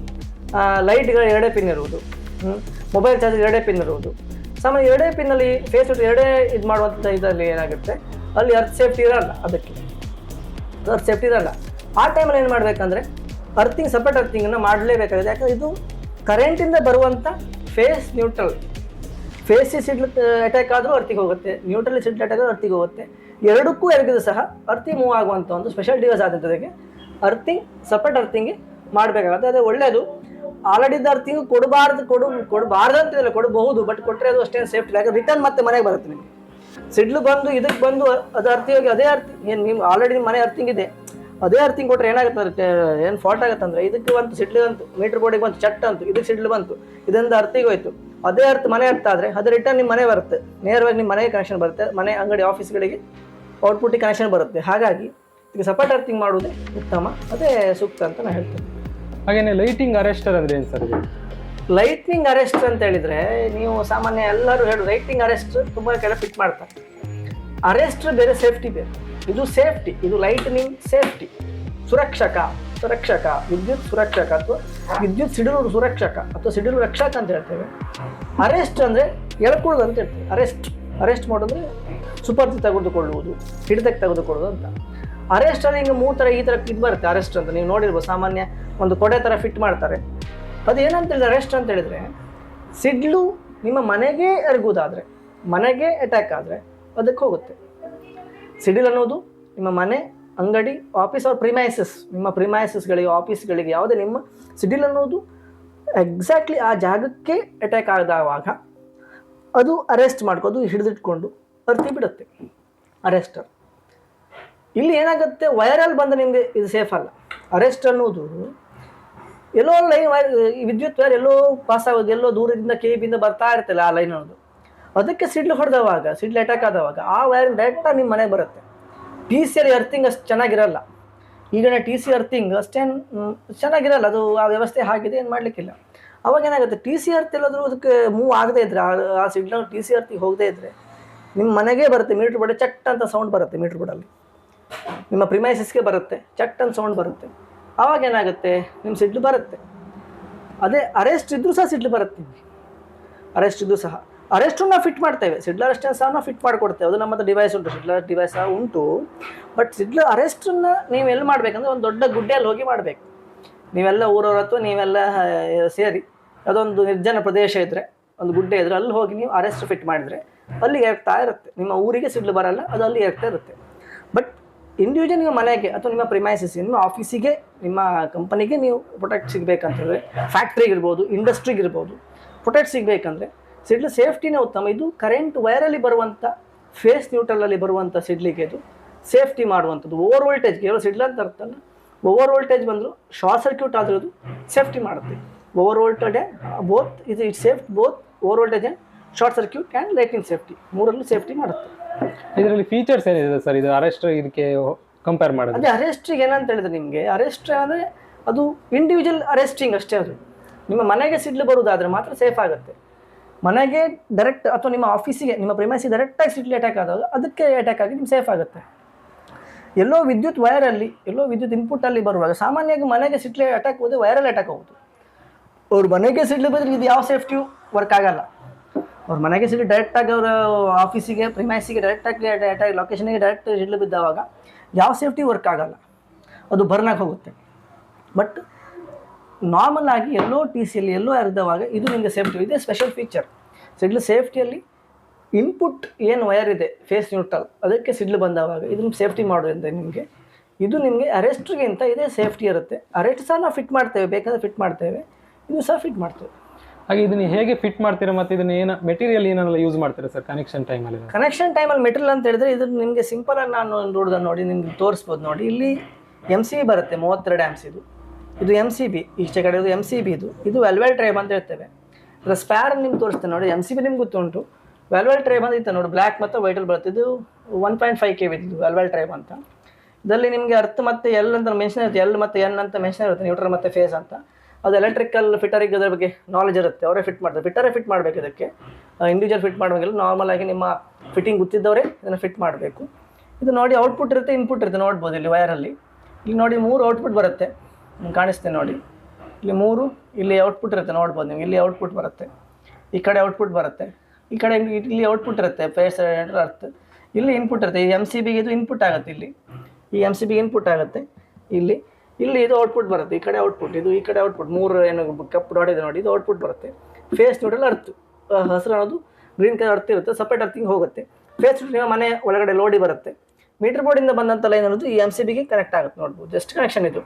ಲೈಟ್ಗಳು 2 ಪಿನ್ ಇರುವುದು, ಮೊಬೈಲ್ ಚಾರ್ಜರ್ 2 ಪಿನ್ ಇರುವುದು. ಸಾಮಾನ್ಯ 2 ಪಿನ್ನಲ್ಲಿ ಫೇಸ್ ಇದು ಮಾಡುವಂಥ ಇದರಲ್ಲಿ ಏನಾಗುತ್ತೆ ಅಲ್ಲಿ ಅರ್ತ್ ಸೇಫ್ಟಿ ಇರಲ್ಲ. ಅದಕ್ಕೆ ಅರ್ತ್ ಸೇಫ್ಟಿ ಇರಲ್ಲ. ಆ ಟೈಮಲ್ಲಿ ಏನು ಮಾಡಬೇಕಂದ್ರೆ ಅರ್ಥಿಂಗ್, ಸಪ್ರೇಟ್ ಅರ್ಥಿಂಗನ್ನು ಮಾಡಲೇಬೇಕಾಗಿದೆ. ಯಾಕಂದರೆ ಇದು ಕರೆಂಟಿಂದ ಬರುವಂಥ ಫೇಸ್ ನ್ಯೂಟ್ರಲ್. ಫೇಸಿ ಸಿಡ್ಲು ಅಟ್ಯಾಕ್ ಆದರೂ ಅರ್ಥಿಗೆ ಹೋಗುತ್ತೆ, ನ್ಯೂಟ್ರಲ್ ಸಿಡ್ಲು ಅಟ್ಯಾಕ್ ಆದರೂ ಅರ್ಥಿಗೆ ಹೋಗುತ್ತೆ. ಎರಡಕ್ಕೂ ಎರಗಿದು ಸಹ ಅರ್ಥಿಂಗ್ ಮೂವ್ ಆಗುವಂಥ ಒಂದು ಸ್ಪೆಷಲ್ ಡಿವೈಸ್ ಆದಂಥದಕ್ಕೆ ಅರ್ಥಿಂಗ್, ಸಪ್ರೇಟ್ ಅರ್ಥಿಂಗ್ ಮಾಡಬೇಕಾಗುತ್ತೆ. ಅದೇ ಒಳ್ಳೆಯದು. ಆಲ್ರೆಡಿ ಇದ್ದ ಅರ್ಥಿಂಗ್ ಕೊಡಬಾರ್ದು ಅಂತಿಲ್ಲ, ಕೊಡಬಹುದು. ಬಟ್ ಕೊಟ್ಟರೆ ಅದು ಅಷ್ಟೇನು ಸೇಫ್ಟಿ. ಯಾಕಂದ್ರೆ ರಿಟರ್ನ್ ಮತ್ತೆ ಮನೆಗೆ ಬರುತ್ತೆ. ನಿಮಗೆ ಸಿಡ್ಲು ಬಂದು ಇದಕ್ಕೆ ಬಂದು ಅದು ಅರ್ಥಿ ಹೋಗಿ ಅದೇ ಅರ್ಥಿ ಏನು ನಿಮ್ಮ ಆಲ್ರೆಡಿ ನಿಮ್ಮ ಮನೆ ಅರ್ಥಿಂಗ್ ಇದೆ, ಅದೇ ಅರ್ಥಿಂಗ್ ಕೊಟ್ಟರೆ ಏನಾಗುತ್ತೆ, ಏನು ಫಾಲ್ಟ್ ಆಗುತ್ತೆ ಅಂದರೆ ಇದಕ್ಕೆ ಬಂತು ಸಿಡ್ಲು ಬಂತು, ಮೀಟರ್ ಬೋರ್ಡಿಗೆ ಬಂತು, ಚಟ್ ಅಂತು, ಇದಕ್ಕೆ ಸಿಡ್ಲು ಬಂತು, ಇದರಿಂದ ಅರ್ಥಿಗೆ ಹೋಯ್ತು. ಅದೇ ಮನೆ ಅರ್ಥ ಆದರೆ ಅದು ರಿಟರ್ನ್ ನಿಮ್ಮ ಮನೆ ಬರುತ್ತೆ, ನೇರವಾಗಿ ನಿಮ್ಮ ಮನೆಗೆ ಕನೆಕ್ಷನ್ ಬರುತ್ತೆ, ಮನೆ ಅಂಗಡಿ ಆಫೀಸ್ಗಳಿಗೆ ಔಟ್ಪುಟ್ಟಿಗೆ ಕನೆಕ್ಷನ್ ಬರುತ್ತೆ. ಹಾಗಾಗಿ ಇದಕ್ಕೆ ಸಪೋರ್ಟ್ ಅರ್ಥಿಂಗ್ ಮಾಡುವುದೇ ಉತ್ತಮ, ಅದೇ ಸೂಕ್ತ ಅಂತ ನಾನು ಹೇಳ್ತೇನೆ. ಹಾಗೇನೆ ಲೈಟಿಂಗ್ ಅರೆಸ್ಟರ್ ಅಂದರೆ ಏನು ಸರ್? ಲೈಟ್ನಿಂಗ್ ಅರೆಸ್ಟ್ ಅಂತ ಹೇಳಿದರೆ ನೀವು ಸಾಮಾನ್ಯ ಎಲ್ಲರೂ ಹೇಳು ಲೈಟಿಂಗ್ ಅರೆಸ್ಟ್ ತುಂಬ ಕೆಲ ಫಿಟ್ ಮಾಡ್ತಾರೆ. ಅರೆಸ್ಟ್ ಬೇರೆ, ಸೇಫ್ಟಿ ಬೇರೆ. ಇದು ಸೇಫ್ಟಿ, ಇದು ಲೈಟ್ನಿಂಗ್ ಸೇಫ್ಟಿ, ಸುರಕ್ಷಕ, ವಿದ್ಯುತ್ ಸುರಕ್ಷಕ ಅಥವಾ ವಿದ್ಯುತ್ ಸಿಡಿಲು ಸುರಕ್ಷಕ ಅಥವಾ ಸಿಡಿಲು ರಕ್ಷಕ ಅಂತ ಹೇಳ್ತೇವೆ. ಅರೆಸ್ಟ್ ಅಂದರೆ ಎಳ್ಕೊಳ್ಳೋದು ಅಂತ ಹೇಳ್ತೇವೆ. ಅರೆಸ್ಟ್ ಮಾಡೋದ್ರೆ ಸುಪರ್ದಿ ತೆಗೆದುಕೊಳ್ಳುವುದು, ಹಿಡಿತಕ್ಕೆ ತೆಗೆದುಕೊಳ್ಳೋದು ಅಂತ. ಅರೆಸ್ಟಲ್ಲಿ ಹಿಂಗೆ 3 ಥರ ಈ ಥರ ಇದು ಬರುತ್ತೆ. ಅರೆಸ್ಟ್ ಅಂತ ನೀವು ನೋಡಿರ್ಬೋದು, ಸಾಮಾನ್ಯ ಒಂದು ಕೊಡೆ ಥರ ಫಿಟ್ ಮಾಡ್ತಾರೆ. ಅದು ಏನಂತ ಹೇಳಿದ್ರೆ ಅರೆಸ್ಟ್ ಅಂತ ಹೇಳಿದರೆ ಸಿಡ್ಲು ನಿಮ್ಮ ಮನೆಗೆ ಎರಗುವುದಾದರೆ, ಮನೆಗೆ ಅಟ್ಯಾಕ್ ಆದರೆ ಅದಕ್ಕೆ ಹೋಗುತ್ತೆ. ಸಿಡಿಲ್ ಅನ್ನೋದು ನಿಮ್ಮ ಮನೆ, ಅಂಗಡಿ, ಆಫೀಸ್ ಅವ್ರ ಪ್ರಿಮೈಸಸ್, ನಿಮ್ಮ ಪ್ರಿಮೈಸಸ್ಗಳಿಗೆ, ಆಫೀಸ್ಗಳಿಗೆ ಯಾವುದೇ ನಿಮ್ಮ ಸಿಡಿಲ್ ಅನ್ನೋದು ಎಕ್ಸಾಕ್ಟ್ಲಿ ಆ ಜಾಗಕ್ಕೆ ಅಟ್ಯಾಕ್ ಆದಾಗ ಅದು ಅರೆಸ್ಟ್ ಮಾಡ್ಕೋದು, ಹಿಡಿದಿಟ್ಕೊಂಡು ಅರ್ತಿ ಬಿಡುತ್ತೆ ಅರೆಸ್ಟರ್. ಇಲ್ಲಿ ಏನಾಗುತ್ತೆ, ವೈರಲ್ಲಿ ಬಂದ ನಿಮಗೆ ಇದು ಸೇಫ್ ಅಲ್ಲ. ಅರೆಸ್ಟ್ ಅನ್ನೋದು ಎಲ್ಲೋ ವಿದ್ಯುತ್ ವೈರ್ ಎಲ್ಲೋ ಪಾಸ್ ಆಗೋದು, ಎಲ್ಲೋ ದೂರದಿಂದ ಕೇಬಿಂದ ಬರ್ತಾ ಇರ್ತಲ್ಲ ಆ ಲೈನ್ ಅನ್ನೋದು, ಅದಕ್ಕೆ ಸಿಡ್ಲು ಹೊಡೆದವಾಗ, ಸಿಡ್ಲು ಅಟ್ಯಾಕ್ ಆದವಾಗ ಆ ವೈರ್ ಡೈರೆಕ್ಟಾಗಿ ನಿಮ್ಮ ಮನೆಗೆ ಬರುತ್ತೆ. TC ಅರ್ಥಿಂಗ್ ಅಷ್ಟು ಚೆನ್ನಾಗಿರಲ್ಲ. ಈಗಿನ TC ಅರ್ಥಿಂಗ್ ಅಷ್ಟೇನು ಚೆನ್ನಾಗಿರಲ್ಲ, ಅದು ಆ ವ್ಯವಸ್ಥೆ ಆಗಿದೆ, ಏನು ಮಾಡಲಿಕ್ಕಿಲ್ಲ. ಅವಾಗ ಏನಾಗುತ್ತೆ, TC ಅರ್ತ್ ಎಲ್ಲಾದರೂ ಅದಕ್ಕೆ ಮೂವ್ ಆಗದೇ ಇದ್ದರೆ, ಆ ಸಿಡ್ಲು TC ಅರ್ಥಿಗೆ ಹೋಗದೇ ಇದ್ದರೆ ನಿಮ್ಮ ಮನೆಗೆ ಬರುತ್ತೆ. ಮೀಟ್ರ್ ಬೋರ್ಡ್ ಚಟ್ ಅಂತ ಸೌಂಡ್ ಬರುತ್ತೆ, ಮೀಟ್ರ್ ಬೋರ್ಡಲ್ಲಿ ನಿಮ್ಮ ಪ್ರಿಮೈಸಸ್ಗೆ ಬರುತ್ತೆ, ಚಟ್ ಅಂತ ಸೌಂಡ್ ಬರುತ್ತೆ. ಆವಾಗ ಏನಾಗುತ್ತೆ, ನಿಮ್ಮ ಸಿಡ್ಲು ಬರುತ್ತೆ. ಅದೇ ಅರೆಸ್ಟ್ ಇದ್ದರೂ ಸಹ ಸಿಡ್ಲು ಬರುತ್ತೆ ನಿಮಗೆ, ಅರೆಸ್ಟ್ ಇದ್ದರೂ ಸಹ. ಅರೆಸ್ಟನ್ನ ಫಿಟ್ ಮಾಡ್ತೇವೆ, ಸಿಡ್ಲ್ ಅರೆಸ್ಟನ್ನು ಸಹ ನಾವು ಫಿಟ್ ಮಾಡಿಕೊಡ್ತೇವೆ. ಅದು ನಮ್ಮ ಹತ್ರ ಡಿವೈಸ್ ಉಂಟು, ಸಿಡ್ಲ್ ಡಿವೈಸ್ ಸಹ ಉಂಟು. ಬಟ್ ಸಿಡ್ಲ್ ಅರೆಸ್ಟನ್ನ ನೀವು ಎಲ್ಲಿ ಮಾಡಬೇಕಂದ್ರೆ ಒಂದು ದೊಡ್ಡ ಗುಡ್ಡೆಯಲ್ಲಿ ಹೋಗಿ ಮಾಡಬೇಕು. ನೀವೆಲ್ಲ ಊರವ್ರ ಅಥವಾ ನೀವೆಲ್ಲ ಸೇರಿ ಅದೊಂದು ನಿರ್ಜನ ಪ್ರದೇಶ ಇದ್ದರೆ, ಒಂದು ಗುಡ್ಡೆ ಇದ್ದರೆ ಅಲ್ಲಿ ಹೋಗಿ ನೀವು ಅರೆಸ್ಟ್ ಫಿಟ್ ಮಾಡಿದರೆ ಅಲ್ಲಿ ಏರ್ತಾ ಇರುತ್ತೆ. ನಿಮ್ಮ ಊರಿಗೆ ಸಿಡ್ಲು ಬರಲ್ಲ, ಅದು ಅಲ್ಲಿ ಏರ್ತಾ ಇರುತ್ತೆ. ಬಟ್ ಇಂಡಿವಿಜುವಲ್ ನಿಮ್ಮ ಮನೆಗೆ ಅಥವಾ ನಿಮ್ಮ ಪ್ರಿಮೈಸಸ್, ನಿಮ್ಮ ಆಫೀಸಿಗೆ, ನಿಮ್ಮ ಕಂಪನಿಗೆ ನೀವು ಪ್ರೊಟೆಕ್ಟ್ ಸಿಗಬೇಕಂತಂದರೆ, ಫ್ಯಾಕ್ಟ್ರಿಗಿರ್ಬೋದು, ಇಂಡಸ್ಟ್ರಿಗಿರ್ಬೋದು ಪ್ರೊಟೆಕ್ಟ್ ಸಿಗಬೇಕಂದ್ರೆ ಸಿಡ್ಲು ಸೇಫ್ಟಿನೇ ಉತ್ತಮ. ಇದು ಕರೆಂಟ್ ವೈರಲ್ಲಿ ಬರುವಂಥ, ಫೇಸ್ ನ್ಯೂಟ್ರಲಲ್ಲಿ ಬರುವಂಥ ಸಿಡ್ಲಿಗೆ ಇದು ಸೇಫ್ಟಿ ಮಾಡುವಂಥದ್ದು. ಓವರ್ ವೋಲ್ಟೇಜ್, ಕೇವಲ ಸಿಡ್ಲು ಅಂತ ಅರ್ಥಲ್ಲ, ಓವರ್ ವೋಲ್ಟೇಜ್ ಬಂದರೂ ಶಾರ್ಟ್ ಸರ್ಕ್ಯೂಟ್ ಆಗಿರೋದು ಸೇಫ್ಟಿ ಮಾಡುತ್ತೆ. ಓವರ್ ವೋಲ್ಟೇಜ್ ಬೋತ್ ಇದು it safe both over voltage and short circuit and lighting safety, ಮೂರಲ್ಲೂ ಸೇಫ್ಟಿ ಮಾಡುತ್ತೆ. ಇದರಲ್ಲಿ ಫೀಚರ್ಸ್ ಏನಿದೆ ಸರ್ ಇದು ಅರೆಸ್ಟ್ ಇದಕ್ಕೆ ಕಂಪೇರ್ ಮಾಡೋದು? ಅದೇ ಅರೆಸ್ಟಿಗೆ ಏನಂತ ಹೇಳಿದ್ರೆ, ನಿಮಗೆ ಅರೆಸ್ಟ್ ಅಂದರೆ ಅದು ಇಂಡಿವಿಜುವಲ್ ಅರೆಸ್ಟಿಂಗ್ ಅಷ್ಟೇ. ಅದು ನಿಮ್ಮ ಮನೆಗೆ ಸಿಡ್ಲು ಬರುವುದಾದರೆ ಮಾತ್ರ ಸೇಫ್ ಆಗುತ್ತೆ. ಮನೆಗೆ ಡೈರೆಕ್ಟ್ ಅಥವಾ ನಿಮ್ಮ ಆಫೀಸಿಗೆ, ನಿಮ್ಮ ಪ್ರಿಮೈಸಿಗೆ ಡೈರೆಕ್ಟಾಗಿ ಸಿಡ್ಲು ಅಟ್ಯಾಕ್ ಆದಾಗ ಅದಕ್ಕೆ ಅಟ್ಯಾಕ್ ಆಗಿ ನಿಮ್ಗೆ ಸೇಫ್ ಆಗುತ್ತೆ. ಎಲ್ಲೋ ವಿದ್ಯುತ್ ವೈರಲ್ಲಿ, ಎಲ್ಲೋ ವಿದ್ಯುತ್ ಇನ್ಪುಟ್ಟಲ್ಲಿ ಬರುವಾಗ ಸಾಮಾನ್ಯವಾಗಿ ಮನೆಗೆ ಸಿಡ್ಲು ಅಟ್ಯಾಕ್ ಹೋದರೆ ವೈರಲ್ಲಿ ಅಟ್ಯಾಕ್ ಹೋಗುದು. ಅವ್ರ ಮನೆಗೆ ಸಿಡ್ಲು ಬಂದರೆ ಇದು ಯಾವ ಸೇಫ್ಟಿಯೂ ವರ್ಕ್ ಆಗಲ್ಲ. ಅವ್ರ ಮನೆಗೆ ಸಿಡ್ಲು ಡೈರೆಕ್ಟಾಗಿ ಅವರ ಆಫೀಸಿಗೆ, ಪ್ರಿಮೈಸಿಗೆ ಡೈರೆಕ್ಟಾಗಿ ಅಟ್ಯಾಕ್, ಲೊಕೇಶನ್ಗೆ ಡೈರೆಕ್ಟ್ ಸಿಡ್ಲು ಬಿದ್ದಾವಾಗ ಯಾವ ಸೇಫ್ಟಿ ವರ್ಕ್ ಆಗಲ್ಲ, ಅದು ಬರ್ನಾಗಿ ಹೋಗುತ್ತೆ. ಬಟ್ ನಾರ್ಮಲ್ ಆಗಿ ಎಲ್ಲೋ ಟಿ ಸಿಯಲ್ಲಿ ಎಲ್ಲೋ ಹರಿದವಾಗ ಇದು ನಿಮಗೆ ಸೇಫ್ಟಿ ಇದೆ. ಸ್ಪೆಷಲ್ ಫೀಚರ್ ಸಿಡ್ಲು ಸೇಫ್ಟಿಯಲ್ಲಿ ಇನ್ಪುಟ್ ಏನು ವೈರ್ ಇದೆ ಫೇಸ್ ನ್ಯೂಟ್ರಲ್, ಅದಕ್ಕೆ ಸಿಡ್ಲು ಬಂದವಾಗ ಇದನ್ನು ಸೇಫ್ಟಿ ಮಾಡೋದ್ರಿಂದ ನಿಮಗೆ ಇದು ನಿಮಗೆ ಅರೆಸ್ಟ್ಗಿಂತ ಇದೇ ಸೇಫ್ಟಿ ಇರುತ್ತೆ. ಅರೆಸ್ಟ್ ಸಹ ನಾವು ಫಿಟ್ ಮಾಡ್ತೇವೆ, ಬೇಕಾದ್ರೆ ಫಿಟ್ ಮಾಡ್ತೇವೆ, ಇದು ಸಹ ಫಿಟ್ ಮಾಡ್ತೇವೆ. ಹಾಗೆ ಇದನ್ನು ಹೇಗೆ ಫಿಟ್ ಮಾಡ್ತೀರಾ ಮತ್ತು ಇದನ್ನು ಏನು ಮೆಟೀರಿಯಲ್ ಏನೆಲ್ಲ ಯೂಸ್ ಮಾಡ್ತೀರಾ ಸರ್ ಕನೆಕ್ಷನ್ ಟೈಮಲ್ಲಿ? ಕನೆಕ್ಷನ್ ಟೈಮಲ್ಲಿ ಮೆಟೀರಿಯಲ್ ಅಂತ ಹೇಳಿದ್ರೆ ಇದು ನಿಮಗೆ ಸಿಂಪಲಾಗಿ ನಾನು ನೋಡಿದ ನೋಡಿ ನಿಮ್ಗೆ ತೋರಿಸ್ಬೋದು. ನೋಡಿ ಇಲ್ಲಿ MCB ಬರುತ್ತೆ, 32 ಆ್ಯಂಪ್ಸ್ ಇದು MCB, ಈಚೆ ಕಡೆ ಇದು MCB, ಇದು ವೆಲ್ವೆಲ್ ಟ್ರೈಬ್ ಅಂತ ಹೇಳ್ತೇವೆ. ಇದರ ಸ್ಪ್ಯಾರ್ ನಿಮ್ಗೆ ತೋರಿಸ್ತೇನೆ ನೋಡಿ. MCB ನಿಮ್ಗೆ ಗೊತ್ತುಂಟು, ವೆಲ್ವೆಲ್ ಟ್ರೈಬ್ ಅಂತ ಇತ್ತು ನೋಡಿ, ಬ್ಲ್ಯಾಕ್ ಮತ್ತು ವೈಟಲ್ಲಿ ಬರುತ್ತೆ. ಇದು 1.5 kV ಇದು ವೆಲ್ವೆಲ್ ಟ್ರೈಬ್ ಅಂತ. ಇದರಲ್ಲಿ ನಿಮಗೆ ಅರ್ತ್ ಮತ್ತು ಎಲ್ ಅಂತ ಮೆನ್ಷನ್ ಇರುತ್ತೆ, ಎಲ್ ಮತ್ತು ಎನ್ ಅಂತ ಮೆನ್ಷನ್ ಇರುತ್ತೆ, ನ್ಯೂಟ್ರಲ್ ಮತ್ತು ಫೇಸ್ ಅಂತ. ಅದು ಎಲೆಕ್ಟ್ರಿಕಲ್ ಫಿಟ್ಟರಿಗೆ ಅದರ ಬಗ್ಗೆ ನಾಲೆಜ್ ಇರುತ್ತೆ, ಅವರೇ ಫಿಟ್ ಮಾಡ್ತಾರೆ. ಫಿಟ್ಟರೇ ಫಿಟ್ ಮಾಡಬೇಕು, ಇದಕ್ಕೆ ಇಂಡಿವಿಜುವಲ್ ಫಿಟ್ ಮಾಡಬೇಕಿಲ್ಲ. ನಾರ್ಮಲ್ ಆಗಿ ನಿಮ್ಮ ಫಿಟ್ಟಿಂಗ್ ಗೊತ್ತಿದ್ದವರೇ ಇದನ್ನು ಫಿಟ್ ಮಾಡಬೇಕು. ಇದು ನೋಡಿ ಔಟ್ಪುಟ್ ಇರುತ್ತೆ, ಇನ್ಪುಟ್ ಇರುತ್ತೆ, ನೋಡ್ಬೋದು ಇಲ್ಲಿ ವೈರಲ್ಲಿ. ಇಲ್ಲಿ ನೋಡಿ 3 ಔಟ್ಪುಟ್ ಬರುತ್ತೆ, ನಿಮ್ಗೆ ಕಾಣಿಸ್ತೇನೆ ನೋಡಿ. ಇಲ್ಲಿ 3, ಇಲ್ಲಿ ಔಟ್ಪುಟ್ ಇರುತ್ತೆ, ನೋಡ್ಬೋದು ನೀವು. ಇಲ್ಲಿ ಔಟ್ಪುಟ್ ಬರುತ್ತೆ, ಈ ಕಡೆ ಔಟ್ಪುಟ್ ಬರುತ್ತೆ, ಈ ಕಡೆ ಇಲ್ಲಿ ಔಟ್ಪುಟ್ ಇರುತ್ತೆ, ಫೇಸ್ ಅರ್ಥ. ಇಲ್ಲಿ ಇನ್ಪುಟ್ ಇರುತ್ತೆ. ಈ MCBಗೆ ಇದು ಇನ್ಪುಟ್ ಆಗುತ್ತೆ, ಇಲ್ಲಿ ಈ MCBಗೆ ಇನ್ಪುಟ್ ಆಗುತ್ತೆ. ಇಲ್ಲಿ ಇದು ಔಟ್ಪುಟ್ ಬರುತ್ತೆ, ಈ ಕಡೆ ಔಟ್ಪುಟ್, ಇದು ಈ ಕಡೆ ಔಟ್ಪುಟ್. 3 ಏನು ಕಪ್ ಡಾಟ್ ಇದೆ ನೋಡಿ, ಇದು ಔಟ್ಪುಟ್ ಬರುತ್ತೆ. ಫೇಸ್ ನ್ಯೂಟ್ರಲ್ ಅರ್ತ್, ಹಸಿರು ಅನ್ನೋದು ಗ್ರೀನ್ ಕಲರ್ ಅರ್ತ್ ಇರುತ್ತೆ, ಸಪ್ರೇಟ್ ಅರ್ಥಿಂಗ್ ಹೋಗುತ್ತೆ. ಫೇಸ್ ನಿಮ್ಮ ಮನೆ ಒಳಗಡೆ ಲೋಡಿ ಬರುತ್ತೆ. ಮೀಟರ್ ಬೋರ್ಡಿಂದ ಬಂದಂಥ ಲೈನ್ ಅನ್ನೋದು ಈ MCBಗೆ ಕನೆಕ್ಟ್ ಆಗುತ್ತೆ, ನೋಡ್ಬೋದು. ಜಸ್ಟ್ ಕನೆಕ್ಷನ್ ಇದು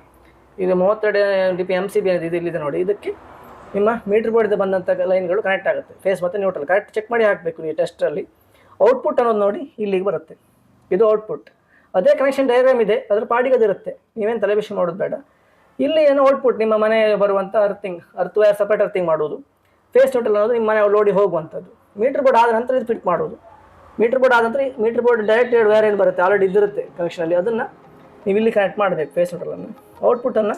32 dp MCB ಇದು ಇಲ್ಲಿದೆ ನೋಡಿ. ಇದಕ್ಕೆ ನಿಮ್ಮ ಮೀಟರ್ ಬೋರ್ಡಿಂದ ಬಂದಂಥ ಲೈನ್ಗಳು ಕನೆಕ್ಟ್ ಆಗುತ್ತೆ, ಫೇಸ್ ಮತ್ತು ನ್ಯೂಟ್ರಲ್. ಕರೆಕ್ಟ್ ಚೆಕ್ ಮಾಡಿ ಹಾಕಬೇಕು ನೀವು ಟೆಸ್ಟಲ್ಲಿ. ಔಟ್ಪುಟ್ ಅನ್ನೋದು ನೋಡಿ ಇಲ್ಲಿಗೆ ಬರುತ್ತೆ, ಇದು ಔಟ್ಪುಟ್. ಅದೇ ಕನೆಕ್ಷನ್ ಡಯಾಗ್ರಾಮ್ ಇದೆ, ಅದ್ರ ಪಾಡಿಗೆ ಅದಿರುತ್ತೆ, ನೀವೇನು ತಲೆಬಿಸಿ ಮಾಡೋದು ಬೇಡ. ಇಲ್ಲಿ ಏನು ಔಟ್ಪುಟ್ ನಿಮ್ಮ ಮನೆಗೆ ಬರುವಂಥ ಅರ್ತ್ ವೈರ್ ಸಪ್ರೇಟ್ ಅರ್ಥಿಂಗ್ ಮಾಡೋದು. ಫೇಸ್ ನ್ಯೂಟ್ರಲ್ ಅನ್ನೋದು ನಿಮ್ಮ ಮನೆ ಲೋಡಿ ಹೋಗುವಂಥದ್ದು. ಮೀಟರ್ ಬೋರ್ಡ್ ಆದ ನಂತರ ಇದು ಫಿಟ್ ಮಾಡೋದು. ಮೀಟರ್ ಬೋರ್ಡ್ ಆದ ನಂತರ ಮೀಟರ್ ಬೋರ್ಡ್ ಡೈರೆಕ್ಟೆಡ್ ವೈರ್ ಏನು ಬರುತ್ತೆ ಆಲ್ರೆಡಿ ಇದ್ದಿರುತ್ತೆ ಕನೆಕ್ಷನಲ್ಲಿ, ಅದನ್ನು ನೀವು ಇಲ್ಲಿ ಕನೆಕ್ಟ್ ಮಾಡಬೇಕು ಫೇಸ್ ನ್ಯೂಟ್ರಲನ್ನು. ಔಟ್ಪುಟ್ಟನ್ನು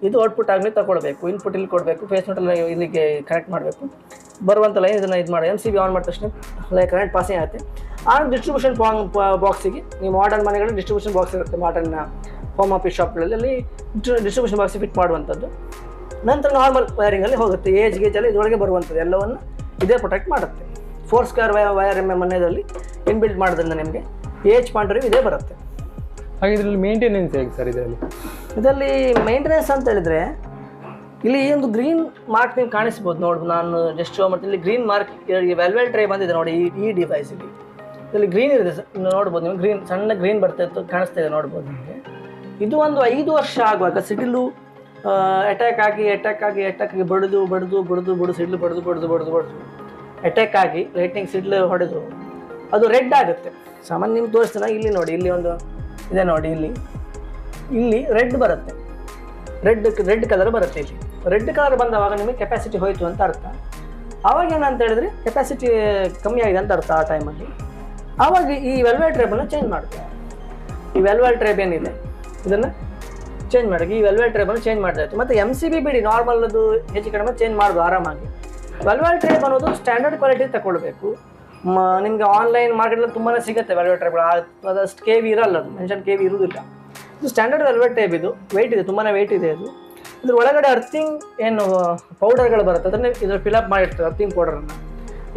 ಇದು ಔಟ್ಪುಟ್ ಆಗಲಿ ತಗೊಳ್ಬೇಕು, ಇನ್ಪುಟ್ ಇಲ್ಲಿ ಕೊಡಬೇಕು, ಫೇಸ್ ನ್ಯೂಟ್ರಲ್ ಇಲ್ಲಿಗೆ ಕನೆಕ್ಟ್ ಮಾಡಬೇಕು. ಬರುವಂಥ ಲೈನ್ ಇದನ್ನು ಇದು ಮಾಡಿ MCB ಆನ್ ಮಾಡಿದ ತಕ್ಷಣ ಕರೆಂಟ್ ಪಾಸಿಂಗ್ ಆಗುತ್ತೆ. ಆ ಡಿಸ್ಟ್ರಿಬ್ಯೂಷನ್ ಬಾಕ್ಸಿಗೆ, ನೀವು ಮಾಡರ್ನ್ ಮನೆಗಳಲ್ಲಿ ಡಿಸ್ಟ್ರಿಬ್ಯೂಷನ್ ಬಾಕ್ಸ್ ಇರುತ್ತೆ, ಮಾಡರ್ನ್ ಹೋಮ್ ಆಫೀಸ್ ಶಾಪ್ಗಳಲ್ಲಿ, ಅಲ್ಲಿ ಡಿಸ್ಟ್ರಿಬ್ಯೂಷನ್ ಬಾಕ್ಸಿಗೆ ಫಿಟ್ ಮಾಡುವಂಥದ್ದು. ನಂತರ ನಾರ್ಮಲ್ ವೈರಿಂಗಲ್ಲಿ ಹೋಗುತ್ತೆ, ಏಜ್ ಎಲ್ಲ ಇದರೊಳಗೆ ಬರುವಂಥದ್ದು ಎಲ್ಲವನ್ನು ಇದೇ ಪ್ರೊಟೆಕ್ಟ್ ಮಾಡುತ್ತೆ. 4 ಸ್ಕ್ವೇರ್ ವೈರ್ ಮನೆಯಲ್ಲಿ ಇನ್ಬಿಲ್ಟ್ ಮಾಡೋದ್ರಿಂದ ನಿಮಗೆ ಏಜ್ ಪಾಯಿಂಟ್ ಇದೇ ಬರುತ್ತೆ. ಹಾಗೆ ಇದರಲ್ಲಿ ಮೇಂಟೆನೆನ್ಸ್ ಹೇಗೆ ಸರ್? ಇದರಲ್ಲಿ ಮೇಂಟೆನೆನ್ಸ್ ಅಂತ ಹೇಳಿದರೆ ಇಲ್ಲಿ ಒಂದು ಗ್ರೀನ್ ಮಾರ್ಕ್ ನೀವು ಕಾಣಿಸ್ಬೋದು, ನೋಡ್ಬೋದು. ನಾನು ಜಸ್ಟ್ ಶೋ ಮಾಡ್ತೀನಿ, ಇಲ್ಲಿ ಗ್ರೀನ್ ಮಾರ್ಕ್ ವೆಲ್ವೆಲ್ ಟ್ರೇ ಬಂದಿದೆ ನೋಡಿ ಈ ಡಿವೈಸಲ್ಲಿ. ಇದರಲ್ಲಿ ಗ್ರೀನ್ ಇದೆ ನೋಡ್ಬೋದು ನೀವು, ಗ್ರೀನ್ ಸಣ್ಣ ಗ್ರೀನ್ ಬರ್ತಾಯಿತ್ತು ಕಾಣಿಸ್ತಾ ಇದೆ ನೋಡ್ಬೋದು ನಿಮಗೆ. ಇದು ಒಂದು 5 ವರ್ಷ ಆಗುವಾಗ ಸಿಡಿಲು ಅಟ್ಯಾಕ್ ಆಗಿ ಬಡಿದು ಸಿಡಿಲು ಬಡಿದು ಅಟ್ಯಾಕ್ ಆಗಿ ಲೈಟ್ನಿಂಗ್ ಸಿಡಿಲು ಹೊಡೆದು ಅದು ರೆಡ್ ಆಗುತ್ತೆ. ಸಾಮಾನ್ಯ ನಿಮ್ಗೆ ತೋರಿಸ್ತಾನೆ, ಇಲ್ಲಿ ನೋಡಿ, ಇಲ್ಲಿ ಒಂದು ಇದೆ ನೋಡಿ, ಇಲ್ಲಿ ರೆಡ್ ಬರುತ್ತೆ, ರೆಡ್ ಕಲರ್ ಬರುತ್ತೆ. ಇಲ್ಲಿ ರೆಡ್ ಕಲರ್ ಬಂದವಾಗ ನಿಮಗೆ ಕೆಪಾಸಿಟಿ ಹೋಯಿತು ಅಂತ ಅರ್ಥ. ಆವಾಗ ಏನಂತ ಹೇಳಿದ್ರೆ ಕೆಪಾಸಿಟಿ ಕಮ್ಮಿ ಆಗಿದೆ ಅಂತ ಅರ್ಥ. ಆ ಟೈಮಲ್ಲಿ ಆವಾಗ ಈ ವೆಲ್ವೆಲ್ ಟ್ರೇಬನ್ನು ಚೇಂಜ್ ಮಾಡ್ತೀವಿ. ಈ ವೆಲ್ವೆಲ್ ಟ್ರೇಬ್ ಏನಿದೆ ಇದನ್ನು ಚೇಂಜ್ ಮಾಡಿ, ಈ ವೆಲ್ವೆಲ್ ಟ್ರೇಬನ್ನು ಚೇಂಜ್ ಮಾಡಿದಾಯ್ತು. ಮತ್ತು MCB ಬಿಡಿ, ನಾರ್ಮಲ್ ಅದು ಹೆಚ್ಚು ಕಡಿಮೆ ಚೇಂಜ್ ಮಾಡೋದು ಆರಾಮಾಗಿ. ವೆಲ್ವೆಲ್ ಟ್ರೇಬ್ ಅನ್ನೋದು ಸ್ಟ್ಯಾಂಡರ್ಡ್ ಕ್ವಾಲಿಟಿ ತಗೊಳ್ಬೇಕು. ನಿಮಗೆ ಆನ್ಲೈನ್ ಮಾರ್ಕೆಟಲ್ಲಿ ತುಂಬಾ ಸಿಗುತ್ತೆ ವೆಲ್ವೆಟ್ ಟ್ರೇಬ್, ಅದಷ್ಟು KV ಇರಲ್ಲ, ಅದು ಮೆನ್ಷನ್ KV ಇರುವುದಿಲ್ಲ. ಇದು ಸ್ಟ್ಯಾಂಡರ್ಡ್ ವೆಲ್ವೆಟ್ ಟ್ರೇಬ್, ಇದು ವೆಯ್ಟ್ ಇದೆ, ತುಂಬಾ ವೆಯ್ಟ್ ಇದೆ. ಇದು ಇದ್ರ ಒಳಗಡೆ ಅರ್ಥಿಂಗ್ ಏನು ಪೌಡರ್ಗಳು ಬರುತ್ತೆ, ಅದನ್ನೇ ಇದ್ರ ಫಿಲಪ್ ಮಾಡಿರ್ತಾರೆ, ಅರ್ಥಿಂಗ್ ಪೌಡರನ್ನು.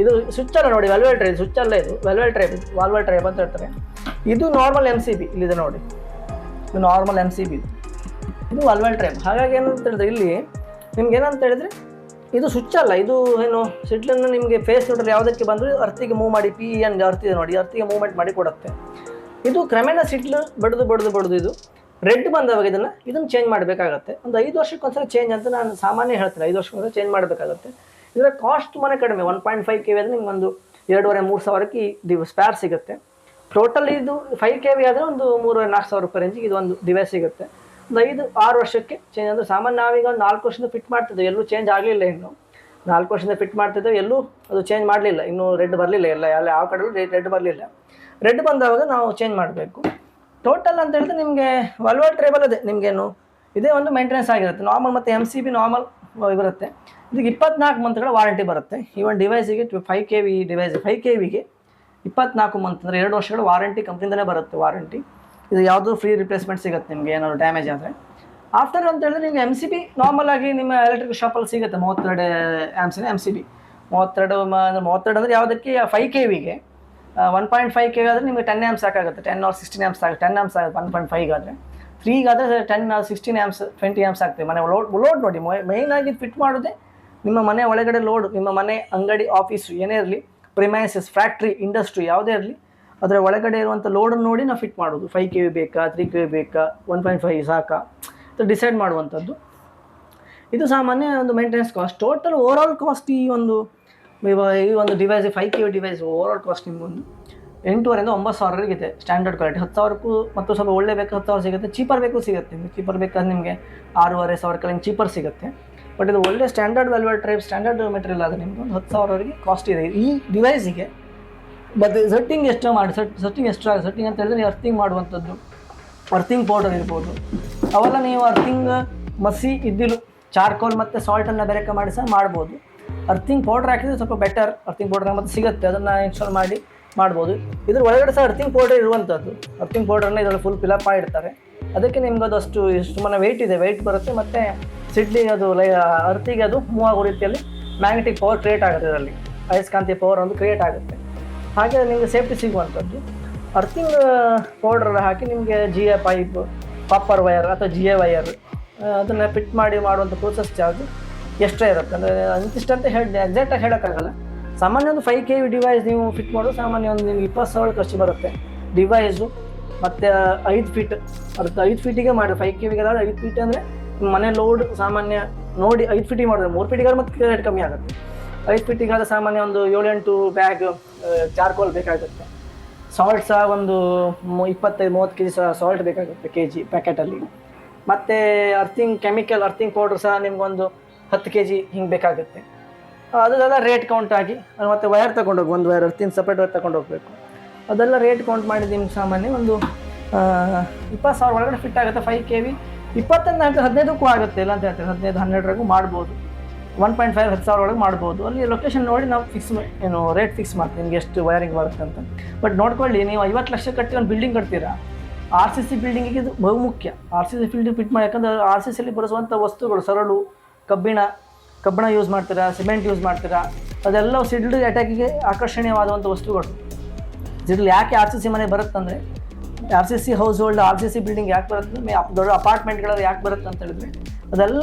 ಇದು ಸ್ವಿಚ್ ಅಲ್ಲ ನೋಡಿ, ವೆಲ್ವೆಲ್ ಟ್ರೇ ಸ್ವಿಚ್ ಅಲ್ಲ, ಇದು ವೆಲ್ವೆಲ್ ಟ್ರೇ, ವಾಲ್ವಲ್ ಟ್ರೇ ಅಂತ ಹೇಳ್ತಾರೆ. ಇದು ನಾರ್ಮಲ್ MCB ಇಲ್ಲಿದೆ ನೋಡಿ, ಇದು ನಾರ್ಮಲ್ MCB, ಇದು ವಾಲ್ವಲ್ ಟ್ರೇ. ಹಾಗಾಗಿ ಏನಂತ ಹೇಳಿದ್ರೆ ಇಲ್ಲಿ ನಿಮ್ಗೆ ಏನಂತ ಹೇಳಿದ್ರೆ ಇದು ಸ್ವಿಚ್ ಅಲ್ಲ, ಇದು ಏನು ಸಿಡ್ಲನ್ನು ನಿಮಗೆ ಫೇಸ್ ನೋಡ್ರೆ ಯಾವುದಕ್ಕೆ ಬಂದರೂ ಅರ್ತಿಗೆ ಮೂವ್ ಮಾಡಿ PN ಅರ್ತಿದೆ ನೋಡಿ, ಅರ್ತಿಗೆ ಮೂವ್ಮೆಂಟ್ ಮಾಡಿ ಕೊಡುತ್ತೆ. ಇದು ಕ್ರಮೇಣ ಸಿಡ್ಲು ಬಡ್ದು ಇದು ರೆಡ್ ಬಂದವಾಗ ಇದನ್ನು ಚೇಂಜ್ ಮಾಡಬೇಕಾಗತ್ತೆ. ಒಂದು 5 ವರ್ಷಕ್ಕೊಂದ್ಸಲ ಚೇಂಜ್ ಅಂತ ನಾನು ಸಾಮಾನ್ಯ ಹೇಳ್ತೀನಿ, 5 ವರ್ಷಕ್ಕೊಂದ್ಸಲ ಚೇಂಜ್ ಮಾಡಬೇಕಾಗತ್ತೆ. ಇದರ ಕಾಸ್ಟ್ ತುಂಬಾ ಕಡಿಮೆ, 1.5 kV ಆದರೆ ನಿಮ್ಗೆ ಒಂದು 2,500-3 ಸಾವಿರಕ್ಕೆ ಈ ಸ್ಪೇರ್ ಸಿಗುತ್ತೆ. ಟೋಟಲ್ ಇದು 5 kV ಆದರೆ ಒಂದು 3,000-4 ಸಾವಿರ ರೂಪಾಯಿ ರೇಂಜಿಗೆ ಇದು ಒಂದು ಡಿವೈಸ್ ಸಿಗುತ್ತೆ. ಒಂದು 5-6 ವರ್ಷಕ್ಕೆ ಚೇಂಜ್ ಅಂದರೆ ಸಾಮಾನ್ಯ ನಾವೀಗ ಒಂದು 4 ವರ್ಷದಿಂದ ಫಿಟ್ ಮಾಡ್ತಿದ್ದೇವೆ, ಎಲ್ಲೂ ಚೇಂಜ್ ಆಗಲಿಲ್ಲ. ಇನ್ನು 4 ವರ್ಷದಿಂದ ಫಿಟ್ ಮಾಡ್ತಿದ್ದೇವೆ, ಎಲ್ಲೂ ಅದು ಚೇಂಜ್ ಮಾಡಲಿಲ್ಲ, ಇನ್ನೂ ರೆಡ್ ಬರಲಿಲ್ಲ, ಎಲ್ಲ ಯಾವ ಕಡೆಯೂ ರೆಡ್ ಬರಲಿಲ್ಲ. ರೆಡ್ ಬಂದಾಗ ನಾವು ಚೇಂಜ್ ಮಾಡಬೇಕು. ಟೋಟಲ್ ಅಂತ ಹೇಳಿದ್ರೆ ನಿಮಗೆ ವಾಲ್ವಲ್ ಟ್ರೇಬಲ್ ಅದೇ ನಿಮಗೇನು ಇದೇ ಒಂದು ಮೇಂಟೆನೆನ್ಸ್ ಆಗಿರುತ್ತೆ. ನಾರ್ಮಲ್ ಮತ್ತು MCB ನಾರ್ಮಲ್ ಬರುತ್ತೆ. ಇದಕ್ಕೆ 24 ಮಂತ್ಗಳ ವಾರಂಟಿ ಬರುತ್ತೆ. ಈ ಒಂದು ಡಿವೈಸಿಗೆ 5 kV ಡಿವೈಸ್ 5 kVಗೆ 24 ಮಂತ್ ಅಂದರೆ 2 ವರ್ಷಗಳ ವಾರಂಟಿ ಕಂಪ್ನಿಯಿಂದಲೇ ಬರುತ್ತೆ ವಾರಂಟಿ. ಇದು ಯಾವುದೂ ಫ್ರೀ ರಿಪ್ಲೇಸ್ಮೆಂಟ್ ಸಿಗುತ್ತೆ ನಿಮಗೆ ಏನಾದ್ರು ಡ್ಯಾಮೇಜ್ ಆದರೆ. ಆಫ್ಟರ್ ಅಂತ ಹೇಳಿದ್ರೆ ನಿಮಗೆ MCB ನಾರ್ಮಲ್ ಆಗಿ ನಿಮ್ಮ ಎಲೆಕ್ಟ್ರಿಕ್ ಶಾಪಲ್ಲಿ ಸಿಗುತ್ತೆ 32 ಆ್ಯಮ್ಸಿನ MCB. 32 ಅಂದರೆ ಯಾವುದಕ್ಕೆ 5 kVಗೆ 1.5 kV ಆದರೆ ನಿಮಗೆ 10 ಆ್ಯಮ್ಸ್ ಸಾಕಾಗುತ್ತೆ, 10 or 16 ಆ್ಯಮ್ಸ್ ಆಗುತ್ತೆ. 10 ಆ್ಯಮ್ಸ್ ಆಗುತ್ತೆ 1.5 ಆದರೆ. 3 ಆದರೆ 10 or 16 ಆ್ಯಮ್ಸ್ 20 ಆ್ಯಮ್ಸ್ ಆಗ್ತದೆ. ಮನೆ ಲೋಡ್ ನೋಡಿ, ಮೇಯ್ನಾಗಿ ಫಿಟ್ ಮಾಡೋದೇ ನಿಮ್ಮ ಮನೆ ಒಳಗಡೆ ಲೋಡ್, ನಿಮ್ಮ ಮನೆ ಅಂಗಡಿ ಆಫೀಸು ಏನೇ ಇರಲಿ, ಪ್ರಿಮೈಸಸ್ ಫ್ಯಾಕ್ಟ್ರಿ ಇಂಡಸ್ಟ್ರಿ ಯಾವುದೇ ಇರಲಿ, ಅದರ ಒಳಗಡೆ ಇರುವಂಥ ಲೋಡನ್ನು ನೋಡಿ ನಾವು ಫಿಟ್ ಮಾಡೋದು. 5 kV ಬೇಕಾ, 3 kV ಬೇಕಾ, 1.5 ಸಾಕಾ ಅಂತ ಡಿಸೈಡ್ ಮಾಡುವಂಥದ್ದು. ಇದು ಸಾಮಾನ್ಯ ಒಂದು maintenance cost. Total overall cost ಈ ಒಂದು device 5 kV device overall cost ನಿಮಗೊಂದು 8,500 9 ಸಾವಿರವರೆಗಿದೆ. ಸ್ಟ್ಯಾಂಡರ್ಡ್ ಕ್ವಾಲಿಟಿ 10 ಸಾವಿರಕ್ಕೂ ಮತ್ತು ಸ್ವಲ್ಪ ಒಳ್ಳೆ ಬೇಕು 10 ಸಾವಿರ ಸಿಗುತ್ತೆ. ಚೀಪರ್ ಬೇಕು ಸಿಗುತ್ತೆ ನಿಮಗೆ, ಚೀಪರ್ ಬೇಕಾದ್ರೆ ನಿಮಗೆ 6,500 ಸಾವಿರಕ್ಕೆ ಚೀಪರ್ ಸಿಗುತ್ತೆ. ಬಟ್ ಇದು ಒಳ್ಳೆ standard velvet type standard material ಆದರೆ ನಿಮಗೆ ಒಂದು 10 ಸಾವಿರವರೆಗೆ ಕಾಸ್ಟ್ ಇದೆ ಈ ಡಿವೈಸಿಗೆ. ಮತ್ತು ಸೆಟ್ಟಿಂಗ್ ಎಷ್ಟು ಮಾಡಿ ಸೆಟ್ಟಿಂಗ್ ಅಂತ ಹೇಳಿದ್ರೆ ನೀವು ಅರ್ಥಿಂಗ್ ಮಾಡುವಂಥದ್ದು, ಅರ್ಥಿಂಗ್ ಪೌಡರ್ ಇರ್ಬೋದು, ಅವೆಲ್ಲ ನೀವು ಅರ್ಥಿಂಗ್ ಮಸಿ ಇದ್ದಿಲು ಚಾರ್ಕೋಲ್ ಮತ್ತು ಸಾಲ್ಟನ್ನು ಬೆರಕೆ ಮಾಡಿ ಸಹ ಮಾಡ್ಬೋದು. ಅರ್ಥಿಂಗ್ ಪೌಡರ್ ಹಾಕಿದರೆ ಸ್ವಲ್ಪ ಬೆಟರ್. ಅರ್ಥಿಂಗ್ ಪೌಡರ್ ಮತ್ತು ಸಿಗುತ್ತೆ, ಅದನ್ನು ಇನ್ಸ್ಟಾಲ್ ಮಾಡಿ ಮಾಡ್ಬೋದು. ಇದ್ರ ಒಳಗಡೆ ಸಹ ಅರ್ಥಿಂಗ್ ಪೌಡರ್ ಇರುವಂಥದ್ದು. ಅರ್ಥಿಂಗ್ ಪೌಡರ್ನ ಇದರಲ್ಲಿ ಫುಲ್ ಫಿಲಪ್ ಮಾಡಿರ್ತಾರೆ. ಅದಕ್ಕೆ ನಿಮ್ಗೆ ಅದು ಅಷ್ಟು ಸುಮ್ಮನೆ ವೆಯ್ಟ್ ಬರುತ್ತೆ. ಮತ್ತು ಸಿಡ್ಲಿಗೆ ಅದು ಅರ್ಥಿಗೆ ಅದು ಮೂವ್ ಆಗೋ ರೀತಿಯಲ್ಲಿ ಮ್ಯಾಗ್ನೆಟಿಕ್ ಪವರ್ ಕ್ರಿಯೇಟ್ ಆಗುತ್ತೆ, ಇದರಲ್ಲಿ ಅಯಸ್ಕಾಂತೀಯ ಪವರ್ ಒಂದು ಕ್ರಿಯೇಟ್ ಆಗುತ್ತೆ. ಹಾಗೆ ನಿಮಗೆ ಸೇಫ್ಟಿ ಸಿಗುವಂಥದ್ದು. ಅರ್ಥಿಂಗ್ ಪೌಡರ್ ಹಾಕಿ ನಿಮಗೆ GA ಪೈಪ್, ಕಾಪರ್ ವಯರ್ ಅಥವಾ GA ವಯರ್ ಅದನ್ನು ಫಿಟ್ ಮಾಡುವಂಥ ಪ್ರೋಸೆಸ್ ಚಾರ್ಜ್ ಎಕ್ಸ್ಟ್ರಾ ಇರುತ್ತೆ. ಅಂದರೆ ಅಂತಿಷ್ಟಂತ ಎಕ್ಸಾಕ್ಟಾಗಿ ಹೇಳೋಕ್ಕಾಗಲ್ಲ. ಸಾಮಾನ್ಯ ಒಂದು 5 kV ಡಿವೈಸ್ ನೀವು ಫಿಟ್ ಮಾಡೋದು ಸಾಮಾನ್ಯ ಒಂದು ನಿಮಗೆ 20 ಸಾವಿರ ಖರ್ಚು ಬರುತ್ತೆ ಡಿವೈಸು. ಮತ್ತು 5 ಫೀಟ್, ಅದಕ್ಕೆ 5 ಫೀಟಿಗೆ ಮಾಡಿ 5 kVಗೆ 5 ಫೀಟ್ ಅಂದರೆ ಮನೆ ಲೋಡ್ ಸಾಮಾನ್ಯ ನೋಡಿ 5 ಫೀಟಿಗೆ ಮಾಡಿದ್ರೆ 3 ಫೀಟಿಗೆ ಮತ್ತೆ ರೇಟ್ ಕಮ್ಮಿ ಆಗುತ್ತೆ. 5 ಫೀಟಿಗಾದ ಸಾಮಾನ್ಯ ಒಂದು 7-8 ಬ್ಯಾಗ್ ಚಾರ್ಕೋಲ್ ಬೇಕಾಗುತ್ತೆ. ಸಾಲ್ಟ್ ಸಹ ಒಂದು 25-30 kg ಸಾಲ್ಟ್ ಬೇಕಾಗುತ್ತೆ KG ಪ್ಯಾಕೆಟಲ್ಲಿ. ಮತ್ತು ಅರ್ಥಿಂಗ್ ಪೌಡ್ರ್ ಸಹ ನಿಮ್ಗೊಂದು 10 kg ಹಿಂಗೆ ಬೇಕಾಗುತ್ತೆ. ಅದೆಲ್ಲ ರೇಟ್ ಕೌಂಟ್ ಆಗಿ, ಮತ್ತು ವಯರ್ ತೊಗೊಂಡೋಗಿ ಒಂದು ವಯರ್ ಅರ್ಥಿಂಗ್ ಸಪ್ರೇಟ್ ವಯರ್ ತೊಗೊಂಡು ಹೋಗಬೇಕು. ಅದೆಲ್ಲ ರೇಟ್ ಕೌಂಟ್ ಮಾಡಿ ನಿಮ್ಗೆ ಸಾಮಾನ್ಯ ಒಂದು 20 ಸಾವಿರ ಒಳಗಡೆ ಫಿಟ್ ಆಗುತ್ತೆ 5 kV. 15-15ಕ್ಕೂ ಆಗುತ್ತೆ, ಇಲ್ಲ ಅಂತ ಹೇಳ್ತಾರೆ 15-12 ಮಾಡ್ಬೋದು. 1.5 10 ಸಾವಿರ ಒಳಗೆ ಮಾಡ್ಬೋದು. ಅಲ್ಲಿ ಲೊಕೇಶನ್ ನೋಡಿ ನಾವು ರೇಟ್ ಫಿಕ್ಸ್ ಮಾಡ್ತೀವಿ ನಿಮ್ಗೆ ಎಷ್ಟು ವಯರಿಂಗ್ ಬರುತ್ತೆ ಅಂತ. ಬಟ್ ನೋಡ್ಕೊಳ್ಳಿ, ನೀವು 50 ಲಕ್ಷ ಕಟ್ಟಿ ಒಂದು ಬಿಲ್ಡಿಂಗ್ ಕಟ್ತೀರಾ, RCC ಬಿಲ್ಡಿಂಗಿಗೆ ಇದು ಬಹುಮುಖ್ಯ. RCC ಬಿಲ್ಡಿಂಗ್ ಫಿಟ್ ಮಾಡಿ, ಯಾಕಂದರೆ RCCಯಲ್ಲಿ ಬಳಸುವಂಥ ವಸ್ತುಗಳು ಸರಳು, ಕಬ್ಬಿಣ ಯೂಸ್ ಮಾಡ್ತೀರಾ, ಸಿಮೆಂಟ್ ಯೂಸ್ ಮಾಡ್ತೀರಾ, ಅದೆಲ್ಲ ಸಿಡ್ಲು ಅಟ್ಯಾಕಿಗೆ ಆಕರ್ಷಣೀಯವಾದಂಥ ವಸ್ತುಗಳು. ಸಿಡ್ಲು ಯಾಕೆ RCC ಮನೆ ಬರುತ್ತಂದರೆ, RCC house hold RCC building ಯಾಕೆ ಬರುತ್ತೆ, ದೊಡ್ಡ ಅಪಾರ್ಟ್ಮೆಂಟ್ಗಳಲ್ಲಿ ಯಾಕೆ ಬರುತ್ತೆ ಅಂತ ಹೇಳಿದ್ರೆ, ಅದೆಲ್ಲ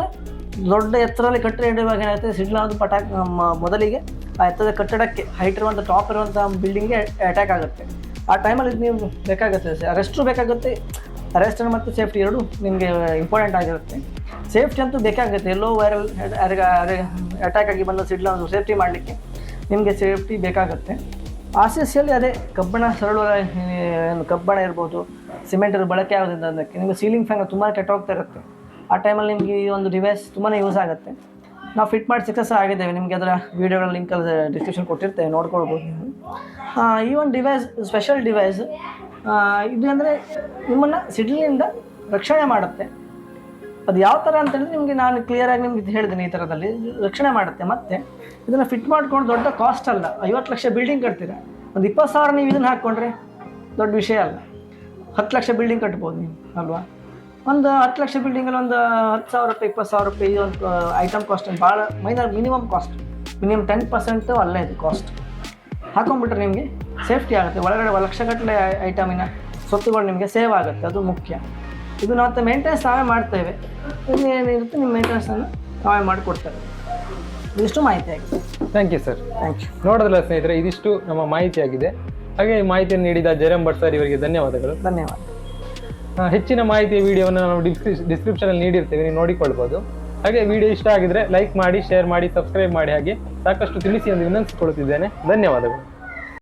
ದೊಡ್ಡ ಎತ್ತರಲ್ಲಿ ಕಟ್ಟಡ ಇಡುವಾಗ ಏನಾಗುತ್ತೆ, ಸಿಡ್ಲು ಅನ್ನೋದು ಮೊದಲಿಗೆ ಆ ಎತ್ತರದ ಕಟ್ಟಡಕ್ಕೆ ಹೈಟ್ ಇರುವಂಥ ಟಾಪ್ ಇರುವಂಥ ಬಿಲ್ಡಿಂಗ್ಗೆ ಅಟ್ಯಾಕ್ ಆಗುತ್ತೆ. ಆ ಟೈಮಲ್ಲಿ ಇದು ನೀವು ಬೇಕಾಗುತ್ತೆ, ರೆಸ್ಟು ಬೇಕಾಗುತ್ತೆ. ರೆಸ್ಟ್ ಮತ್ತು ಸೇಫ್ಟಿ ಎರಡು ನಿಮಗೆ ಇಂಪಾರ್ಟೆಂಟ್ ಆಗಿರುತ್ತೆ. ಸೇಫ್ಟಿ ಅಂತೂ ಬೇಕಾಗುತ್ತೆ. ಎಲ್ಲೋ ವೈರಲ್ ಅಟ್ಯಾಕ್ ಆಗಿ ಬಂದ ಸಿಡ್ಲನ್ನು ಸೇಫ್ಟಿ ಮಾಡಲಿಕ್ಕೆ ನಿಮಗೆ ಸೇಫ್ಟಿ ಬೇಕಾಗುತ್ತೆ. RCCಯಲ್ಲಿ ಅದೇ ಕಬ್ಬಣ ಇರ್ಬೋದು, ಸಿಮೆಂಟ್ ಬಳಕೆ ಆಗೋದ್ರಿಂದ ಅದಕ್ಕೆ ನಿಮಗೆ ಸೀಲಿಂಗ್ ಫ್ಯಾನ್ ತುಂಬ ಕೆಟ್ಟೋಗ್ತಾ ಇರುತ್ತೆ. ಆ ಟೈಮಲ್ಲಿ ನಿಮಗೆ ಈ ಒಂದು ಡಿವೈಸ್ ತುಂಬಾ ಯೂಸ್ ಆಗುತ್ತೆ. ನಾವು ಫಿಟ್ ಮಾಡಿ ಸಕ್ಸಸ್ ಆಗಿದ್ದೇವೆ. ನಿಮಗೆ ಅದರ ವೀಡಿಯೋಗಳ ಲಿಂಕಲ್ಲಿ ಡಿಸ್ಕ್ರಿಪ್ಷನ್ ಕೊಟ್ಟಿರ್ತೇವೆ, ನೋಡ್ಕೊಳ್ಬೋದು ನೀವು. ಈ ಒಂದು ಡಿವೈಸ್ ಸ್ಪೆಷಲ್ ಡಿವೈಸ್ ಇದು ಅಂದರೆ ನಿಮ್ಮನ್ನು ಸಿಡ್ಲಿನಿಂದ ರಕ್ಷಣೆ ಮಾಡುತ್ತೆ. ಅದು ಯಾವ ಥರ ಅಂತೇಳಿದ್ರೆ ನಿಮಗೆ ನಾನು ಕ್ಲಿಯರಾಗಿ ನಿಮ್ಗೆ ಹೇಳಿದ್ದೀನಿ, ಈ ಥರದಲ್ಲಿ ರಕ್ಷಣೆ ಮಾಡುತ್ತೆ. ಮತ್ತು ಇದನ್ನು ಫಿಟ್ ಮಾಡ್ಕೊಂಡು ದೊಡ್ಡ ಕಾಸ್ಟ್ ಅಲ್ಲ. 50 ಲಕ್ಷ ಬಿಲ್ಡಿಂಗ್ ಕಟ್ತೀರಾ, ಒಂದು 20 ಸಾವಿರ ನೀವು ಇದನ್ನು ಹಾಕ್ಕೊಂಡ್ರೆ ದೊಡ್ಡ ವಿಷಯ ಅಲ್ಲ. 10 ಲಕ್ಷ ಬಿಲ್ಡಿಂಗ್ ಕಟ್ಬೋದು ನೀವು ಅಲ್ವಾ. ಒಂದು 10 ಲಕ್ಷ ಬಿಲ್ಡಿಂಗಲ್ಲಿ ಒಂದು 10 ಸಾವಿರ ರೂಪಾಯಿ 20 ಸಾವಿರ ರೂಪಾಯಿ ಈ ಒಂದು ಐಟಮ್ ಕಾಸ್ಟ್ ಭಾಳ ಮಿನಿಮಮ್ ಕಾಸ್ಟ್, ಮಿನಿಮಮ್ 10% ಅಲ್ಲೇ ಇದು ಕಾಸ್ಟ್. ಹಾಕೊಂಡ್ಬಿಟ್ರೆ ನಿಮಗೆ ಸೇಫ್ಟಿ ಆಗುತ್ತೆ. ಒಳಗಡೆ ಲಕ್ಷಗಟ್ಟಲೆ ಐಟಮಿನ ಸೊತ್ತುಗಳು ನಿಮಗೆ ಸೇವ್ ಆಗುತ್ತೆ, ಅದು ಮುಖ್ಯ. ಇದು ನಾವು ಮೇಂಟೆನೆನ್ಸ್ ನಾವೇ ಮಾಡ್ತೇವೆ. ಏನಿರುತ್ತೆ ನಿಮ್ಮ ಮೇಂಟೆನೆನ್ಸನ್ನು ನಾವೇ ಮಾಡಿಕೊಡ್ತೇವೆ. ಇದಿಷ್ಟು ಮಾಹಿತಿ ಆಗಿದೆ. Thank you sir. Thank you. ನೋಡೋದಲ್ಲ ಸ್ನೇಹಿತರೆ, ಇದಿಷ್ಟು ನಮ್ಮ ಮಾಹಿತಿ ಆಗಿದೆ. ಹಾಗೆ ಈ ಮಾಹಿತಿಯನ್ನು ನೀಡಿದ ಜಯರಾಮ್ ಭಟ್ ಸರ್ ಇವರಿಗೆ ಧನ್ಯವಾದಗಳು. ಧನ್ಯವಾದ. ಹೆಚ್ಚಿನ ಮಾಹಿತಿಯ ವಿಡಿಯೋವನ್ನು ನಾವು ಡಿಸ್ಕ್ರಿಪ್ಷನಲ್ಲಿ ನೀಡಿರ್ತೀವಿ, ನೀವು ನೋಡಿಕೊಳ್ಬೋದು. ಹಾಗೆ ವಿಡಿಯೋ ಇಷ್ಟ ಆಗಿದ್ರೆ ಲೈಕ್ ಮಾಡಿ, ಶೇರ್ ಮಾಡಿ, ಸಬ್ಸ್ಕ್ರೈಬ್ ಮಾಡಿ. ಹಾಗೆ ಸಾಕಷ್ಟು ತಿಳಿಸಿ ಎಂದು ವಿನಂತಿಸಿಕೊಳ್ಳುತ್ತಿದ್ದೇನೆ. ಧನ್ಯವಾದಗಳು.